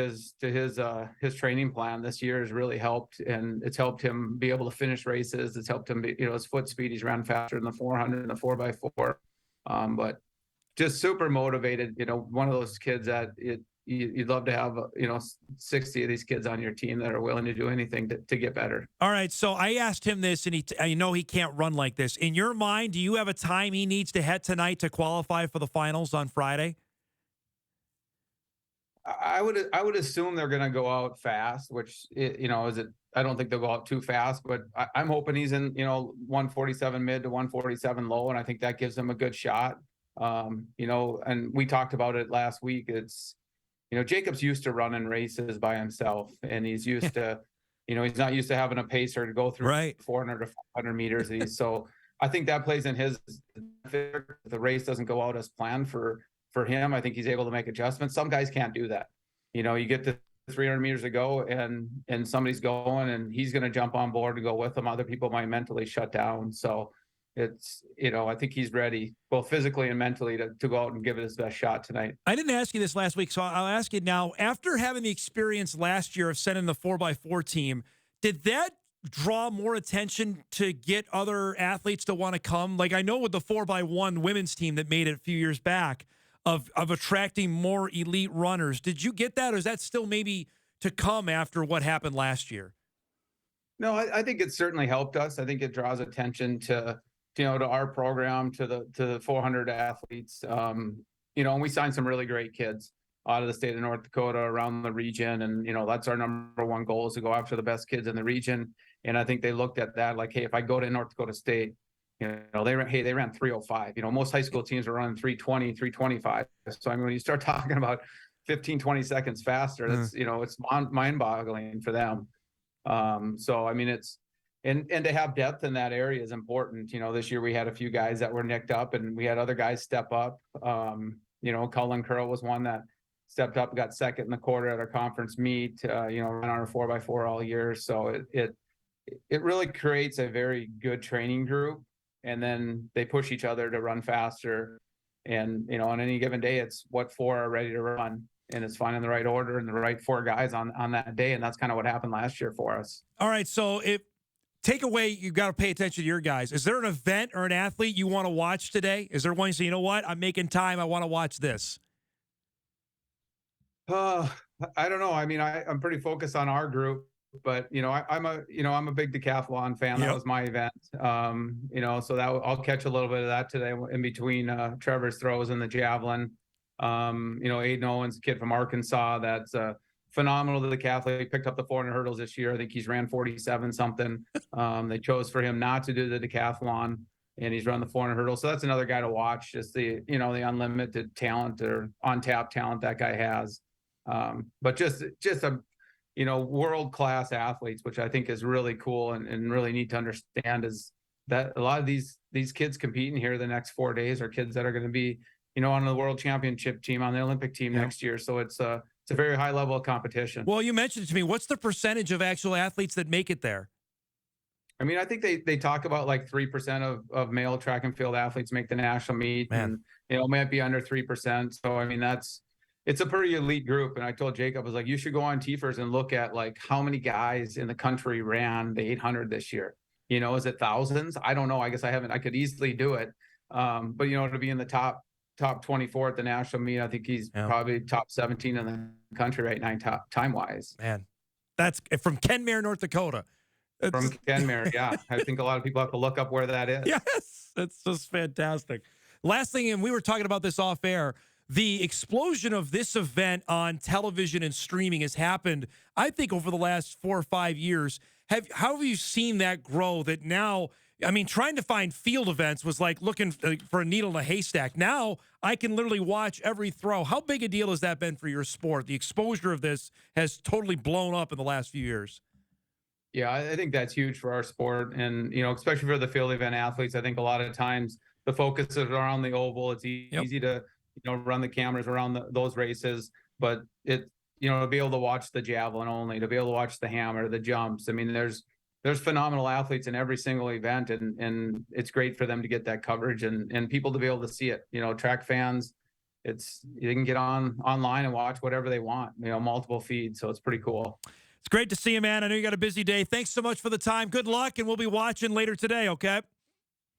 his training plan this year has really helped, and it's helped him be able to finish races. It's helped him be, his foot speed. He's ran faster in the 400 and the 4x4. But just super motivated, one of those kids that you'd love to have, 60 of these kids on your team that are willing to do anything to get better. All right, so I asked him this, and I know he can't run like this. In your mind, do you have a time he needs to hit tonight to qualify for the finals on Friday? I would assume they're going to go out fast, which I don't think they'll go out too fast, but I'm hoping he's in 147 mid to 147 low, and I think that gives him a good shot. And we talked about it last week. It's Jacob's used to running races by himself, and he's used to he's not used to having a pacer to go through 400 to 500 meters. So I think that plays in his favor. The race doesn't go out as planned for him. I think he's able to make adjustments. Some guys can't do that. You get to 300 meters to go and somebody's going and he's going to jump on board to go with them. Other people might mentally shut down. So it's, I think he's ready both physically and mentally to go out and give it his best shot tonight. I didn't ask you this last week, so I'll ask you now. After having the experience last year of sending the 4x4 team, did that draw more attention to get other athletes to want to come? Like I know with the 4x1 women's team that made it a few years back, of attracting more elite runners. Did you get that, or is that still maybe to come after what happened last year? No, I think it certainly helped us. I think it draws attention to our program, to the 400 athletes. And we signed some really great kids out of the state of North Dakota, around the region, and that's our number one goal, is to go after the best kids in the region. And I think they looked at that like, hey, if I go to North Dakota State, they ran 305. Most high school teams are running 320, 325. So, when you start talking about 15, 20 seconds faster, that's, it's mind-boggling for them. So, it's, and to have depth in that area is important. This year we had a few guys that were nicked up and we had other guys step up. Cullen Curl was one that stepped up, got second in the quarter at our conference meet, ran on our 4x4 all year. So it really creates a very good training group. And then they push each other to run faster. And, on any given day, it's what four are ready to run. And it's finding the right order and the right four guys on that day. And that's kind of what happened last year for us. All right. So take away, you've got to pay attention to your guys. Is there an event or an athlete you want to watch today? Is there one you say, you know what, I'm making time, I want to watch this? I don't know. I'm pretty focused on our group. But I'm a big decathlon fan. That was my event. So I'll catch a little bit of that today in between Trevor's throws and the javelin. Aiden Owens, a kid from Arkansas, that's phenomenal decathlete. He picked up the 400 hurdles this year. I think he's ran 47 something. They chose for him not to do the decathlon, and he's run the 400 hurdles. So that's another guy to watch. Just the unlimited talent or on-tap talent that guy has. But just a world-class athletes, which I think is really cool and really neat to understand, is that a lot of these kids competing here the next 4 days are kids that are going to be, on the world championship team, on the Olympic team next year. So it's a very high level of competition. Well, you mentioned it to me. What's the percentage of actual athletes that make it there? I think they talk about like 3% of male track and field athletes make the national meet. Man. And, it might be under 3%. So, it's a pretty elite group. And I told Jacob, I was like, you should go on TFRS and look at like how many guys in the country ran the 800 this year. Is it thousands? I don't know. I guess I could easily do it. But to be in the top 24 at the national meet, I think he's probably top 17 in the country right now, time wise. Man, that's from Kenmare, North Dakota. From Kenmare. Yeah. I think a lot of people have to look up where that is. Yes. That's just fantastic. Last thing, and we were talking about this off air, the explosion of this event on television and streaming has happened, I think, over the last 4 or 5 years. How have you seen that grow? That now, trying to find field events was like looking for a needle in a haystack. Now I can literally watch every throw. How big a deal has that been for your sport? The exposure of this has totally blown up in the last few years. Yeah, I think that's huge for our sport. And, especially for the field event athletes, I think a lot of times the focus is around the oval. It's easy to run the cameras around those races, but to be able to watch the javelin only, to be able to watch the hammer, the jumps. There's phenomenal athletes in every single event, and it's great for them to get that coverage and people to be able to see it. Track fans, you can get online and watch whatever they want, multiple feeds. So it's pretty cool. It's great to see you, man. I know you got a busy day. Thanks so much for the time. Good luck, and we'll be watching later today, okay?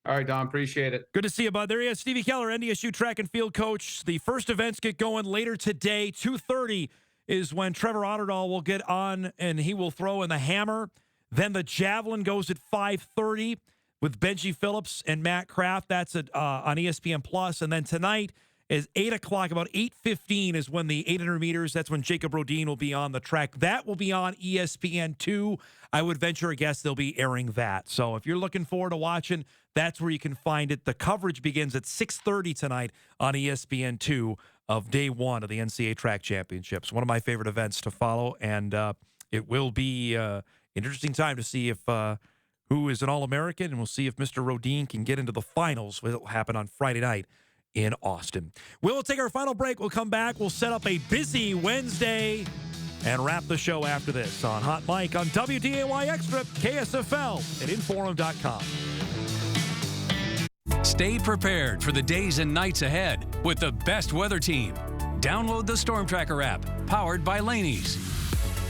All right, Don, appreciate it. Good to see you, bud. There he is, Stevie Keller, NDSU track and field coach. The first events get going later today. 2:30 is when Trevor Otterdahl will get on, and he will throw in the hammer. Then the javelin goes at 5:30 with Benji Phillips and Matt Kraft. That's on ESPN+. And then tonight is 8 o'clock. About 8:15 is when the 800 meters, that's when Jacob Rodin will be on the track. That will be on ESPN2. I would venture a guess they'll be airing that. So if you're looking forward to watching, that's where you can find it. The coverage begins at 6:30 tonight on ESPN2 of day one of the NCAA Track Championships. One of my favorite events to follow, and it will be an interesting time to see if who is an All-American, and we'll see if Mr. Rodin can get into the finals. It will happen on Friday night in Austin. We'll take our final break. We'll come back. We'll set up a busy Wednesday and wrap the show after this on Hot Mic on WDAY Extra, KSFL, at Inforum.com. Stay prepared for the days and nights ahead with the best weather team. Download the Storm Tracker app, powered by Laney's.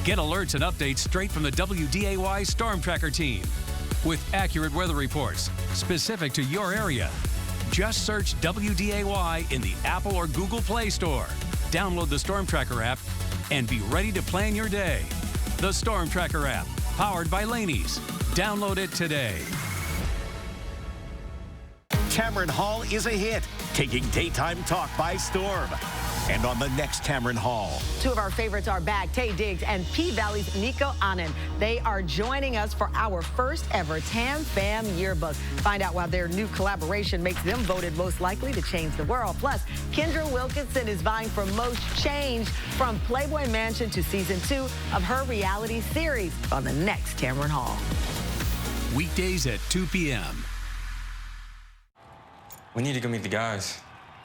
Get alerts and updates straight from the WDAY Storm Tracker team with accurate weather reports specific to your area. Just search WDAY in the Apple or Google Play Store. Download the Storm Tracker app and be ready to plan your day. The Storm Tracker app, powered by Laney's. Download it today. Tamron Hall is a hit, taking daytime talk by storm. And on the next Tamron Hall. Two of our favorites are back, Tay Diggs and P-Valley's Nico Anand. They are joining us for our first ever Tam Fam Yearbook. Find out why their new collaboration makes them voted most likely to change the world. Plus, Kendra Wilkinson is vying for most change from Playboy Mansion to season 2 of her reality series on the next Tamron Hall. Weekdays at 2 p.m. We need to go meet the guys.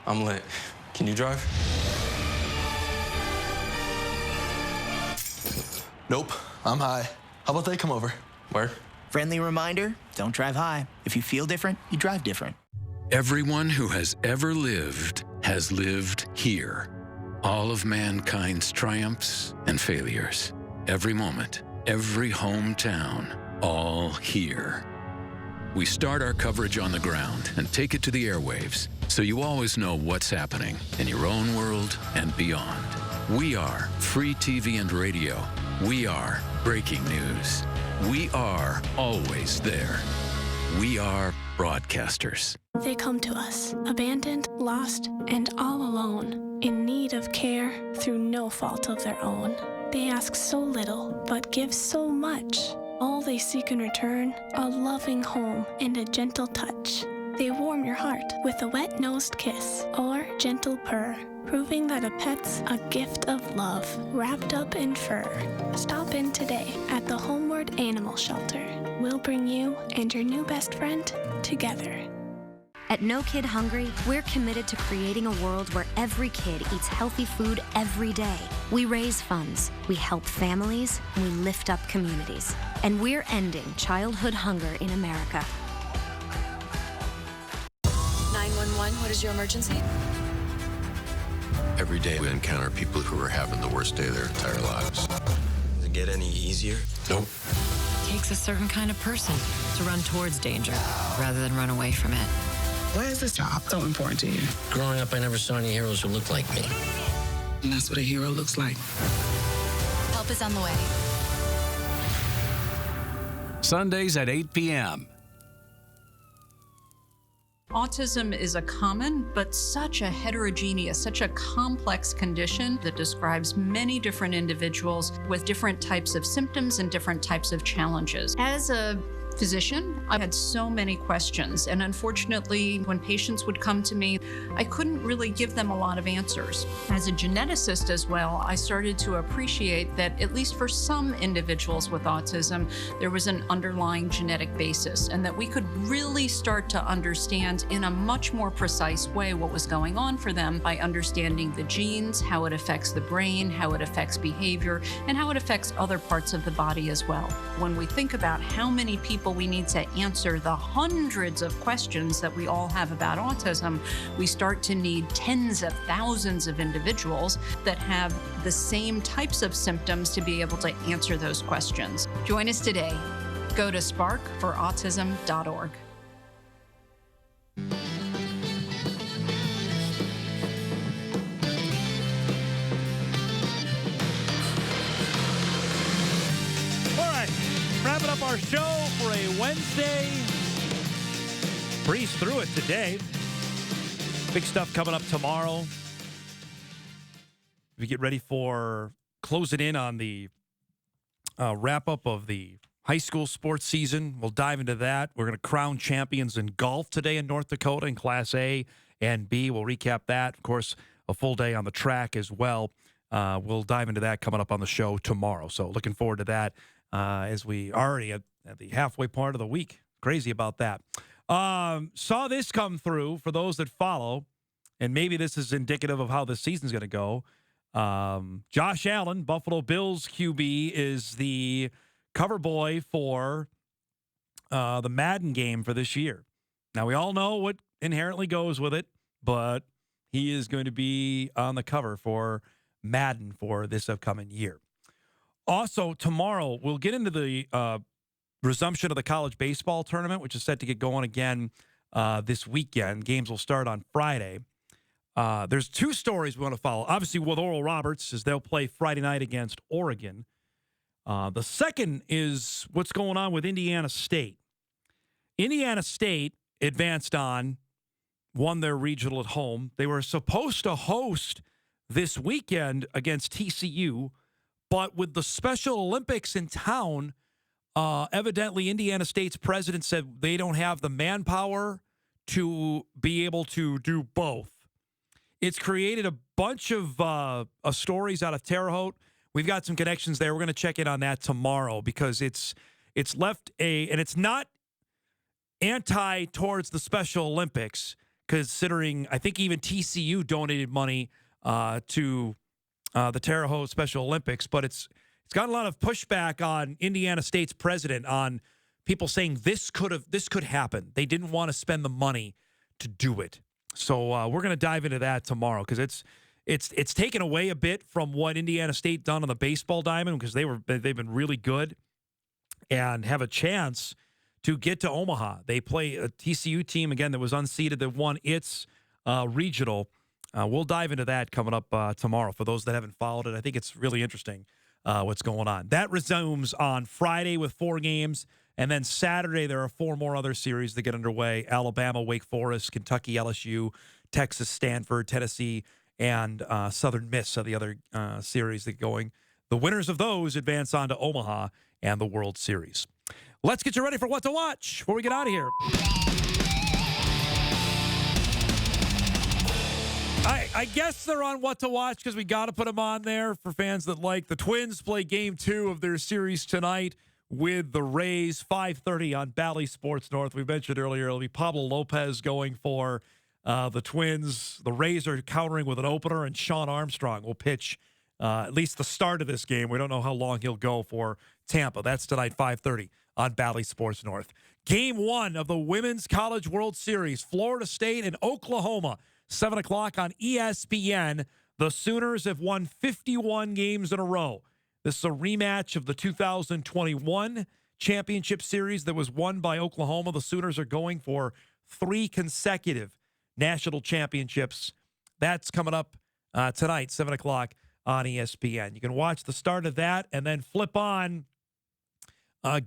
I'm lit. Can you drive? Nope, I'm high. How about they come over? Where? Friendly reminder, don't drive high. If you feel different, you drive different. Everyone who has ever lived has lived here. All of mankind's triumphs and failures. Every moment, every hometown, all here. We start our coverage on the ground and take it to the airwaves, so you always know what's happening in your own world and beyond. We are free TV and radio. We are breaking news. We are always there. We are broadcasters. They come to us, abandoned, lost, and all alone, in need of care through no fault of their own. They ask so little, but give so much. All they seek in return, a loving home and a gentle touch. They warm your heart with a wet-nosed kiss or gentle purr, proving that a pet's a gift of love wrapped up in fur. Stop in today at the Homeward Animal Shelter. We'll bring you and your new best friend together. At No Kid Hungry, we're committed to creating a world where every kid eats healthy food every day. We raise funds, we help families, and we lift up communities. And we're ending childhood hunger in America. 911, what is your emergency? Every day we encounter people who are having the worst day of their entire lives. Does it get any easier? Nope. It takes a certain kind of person to run towards danger rather than run away from it. Why is this job so important to you? Growing up, I never saw any heroes who looked like me. And that's what a hero looks like. Help is on the way. Sundays at 8 p.m. Autism is a common, but such a heterogeneous, such a complex condition that describes many different individuals with different types of symptoms and different types of challenges. As a physician, I had so many questions, and unfortunately, when patients would come to me, I couldn't really give them a lot of answers. As a geneticist as well, I started to appreciate that at least for some individuals with autism, there was an underlying genetic basis, and that we could really start to understand in a much more precise way what was going on for them by understanding the genes, how it affects the brain, how it affects behavior, and how it affects other parts of the body as well. When we think about how many people we need to answer the hundreds of questions that we all have about autism, we start to need tens of thousands of individuals that have the same types of symptoms to be able to answer those questions. Join us today. Go to sparkforautism.org. up our show for a Wednesday. Breeze through it today. Big stuff coming up tomorrow. We get ready for closing in on the wrap-up of the high school sports season. We'll dive into that. We're going to crown champions in golf today in North Dakota in Class A and B. We'll recap that. Of course, a full day on the track as well. We'll dive into that coming up on the show tomorrow. So looking forward to that as we already at the halfway part of the week. Crazy about that. Saw this come through for those that follow, and maybe this is indicative of how this season's going to go. Josh Allen, Buffalo Bills QB, is the cover boy for the Madden game for this year. Now, we all know what inherently goes with it, but he is going to be on the cover for Madden for this upcoming year. Also, tomorrow, we'll get into the resumption of the college baseball tournament, which is set to get going again this weekend. Games will start on Friday. There's two stories we want to follow. Obviously, with Oral Roberts, as they'll play Friday night against Oregon. The second is what's going on with Indiana State. Indiana State advanced on, won their regional at home. They were supposed to host this weekend against TCU, but with the Special Olympics in town, evidently Indiana State's president said they don't have the manpower to be able to do both. It's created a bunch of stories out of Terre Haute. We've got some connections there. We're going to check in on that tomorrow because it's left and it's not anti towards the Special Olympics, considering I think even TCU donated money to the Terre Haute Special Olympics, but it's got a lot of pushback on Indiana State's president on people saying this could happen. They didn't want to spend the money to do it. So we're going to dive into that tomorrow because it's taken away a bit from what Indiana State done on the baseball diamond because they've been really good and have a chance to get to Omaha. They play a TCU team again that was unseeded that won its regional. We'll dive into that coming up tomorrow for those that haven't followed it. I think it's really interesting what's going on. That resumes on Friday with 4 games, and then Saturday there are 4 more other series that get underway. Alabama, Wake Forest, Kentucky, LSU, Texas, Stanford, Tennessee, and Southern Miss are the other series that are going. The winners of those advance on to Omaha and the World Series. Let's get you ready for What to Watch before we get out of here. I guess they're on What to Watch because we got to put them on there for fans that like. The Twins play Game 2 of their series tonight with the Rays, 5:30 on Bally Sports North. We mentioned earlier it'll be Pablo Lopez going for the Twins. The Rays are countering with an opener, and Sean Armstrong will pitch at least the start of this game. We don't know how long he'll go for Tampa. That's tonight, 5:30 on Bally Sports North. Game 1 of the Women's College World Series, Florida State and Oklahoma. 7 o'clock on ESPN. The Sooners have won 51 games in a row. This is a rematch of the 2021 championship series that was won by Oklahoma. The Sooners are going for 3 consecutive national championships. That's coming up tonight, 7 o'clock on ESPN. You can watch the start of that and then flip on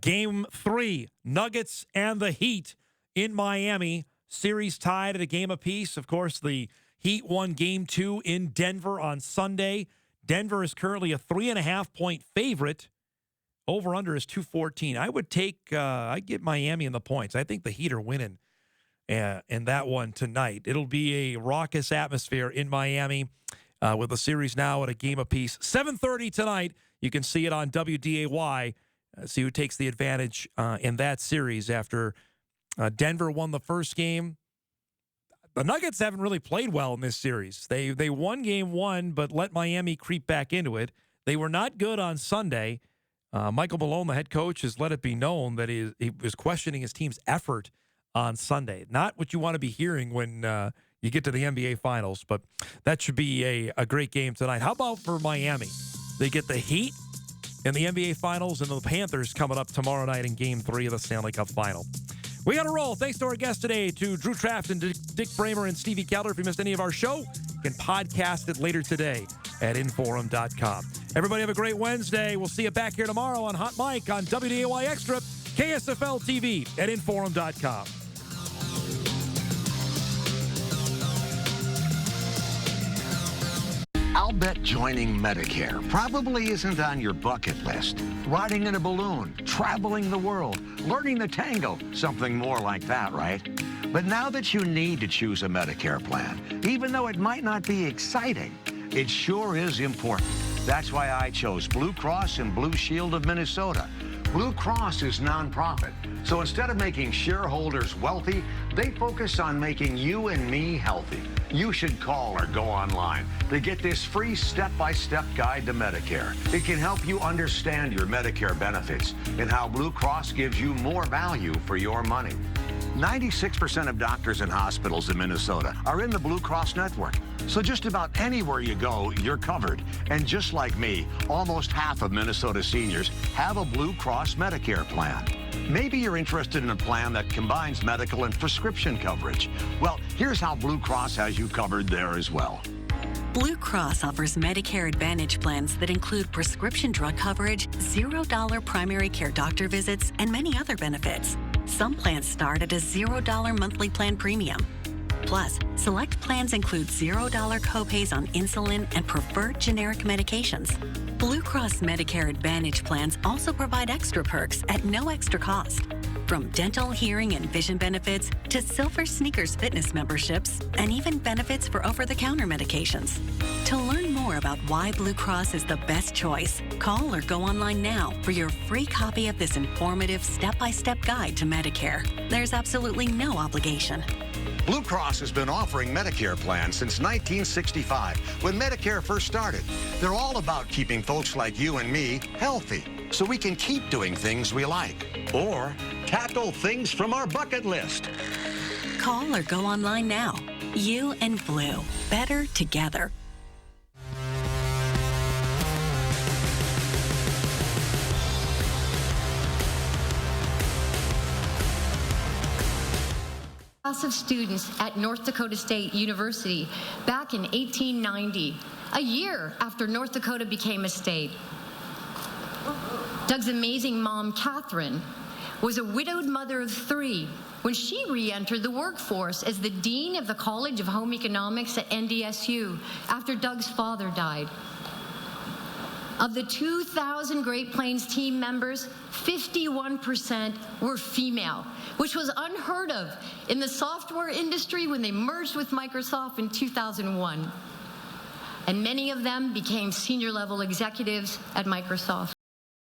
Game 3, Nuggets and the Heat in Miami. Series tied at a game apiece. Of course, the Heat won Game 2 in Denver on Sunday. Denver is currently a 3.5-point favorite. Over-under is 214. I would I'd get Miami in the points. I think the Heat are winning in that one tonight. It'll be a raucous atmosphere in Miami with the series now at a game apiece. 7:30 tonight. You can see it on WDAY. See who takes the advantage in that series after Denver won the first game. The Nuggets haven't really played well in this series. They won Game 1, but let Miami creep back into it. They were not good on Sunday. Michael Malone, the head coach, has let it be known that he was questioning his team's effort on Sunday. Not what you want to be hearing when you get to the NBA Finals, but that should be a great game tonight. How about for Miami? They get the Heat in the NBA Finals and the Panthers coming up tomorrow night in Game 3 of the Stanley Cup Final. We got to roll. Thanks to our guests today, to Drew Trafton, Dick Bremer, and Stevie Keller. If you missed any of our show, you can podcast it later today at Inforum.com. Everybody have a great Wednesday. We'll see you back here tomorrow on Hot Mike on WDAY Extra. KSFL TV at Inforum.com. I'll bet joining Medicare probably isn't on your bucket list. Riding in a balloon, traveling the world, learning the tango, something more like that, right? But now that you need to choose a Medicare plan, even though it might not be exciting, it sure is important. That's why I chose Blue Cross and Blue Shield of Minnesota. Blue Cross is nonprofit, so instead of making shareholders wealthy, they focus on making you and me healthy. You should call or go online to get this free step-by-step guide to Medicare. It can help you understand your Medicare benefits and how Blue Cross gives you more value for your money. 96% of doctors and hospitals in Minnesota are in the Blue Cross network. So just about anywhere you go, you're covered. And just like me, almost half of Minnesota seniors have a Blue Cross Medicare plan. Maybe you're interested in a plan that combines medical and prescription coverage. Well, here's how Blue Cross has you covered there as well. Blue Cross offers Medicare Advantage plans that include prescription drug coverage, $0 primary care doctor visits, and many other benefits. Some plans start at a $0 monthly plan premium. Plus, select plans include $0 copays on insulin and preferred generic medications. Blue Cross Medicare Advantage plans also provide extra perks at no extra cost. From dental, hearing, and vision benefits to Silver Sneakers fitness memberships and even benefits for over-the-counter medications. To learn more about why Blue Cross is the best choice, call or go online now for your free copy of this informative step-by-step guide to Medicare. There's absolutely no obligation. Blue Cross has been offering Medicare plans since 1965, when Medicare first started. They're all about keeping folks like you and me healthy, so we can keep doing things we like, or tackle things from our bucket list. Call or go online now. You and Blue, better together. Class of students at North Dakota State University back in 1890, a year after North Dakota became a state. Doug's amazing mom, Catherine, was a widowed mother of 3 when she re-entered the workforce as the dean of the College of Home Economics at NDSU after Doug's father died. Of the 2,000 Great Plains team members, 51% were female, which was unheard of in the software industry when they merged with Microsoft in 2001. And many of them became senior-level executives at Microsoft.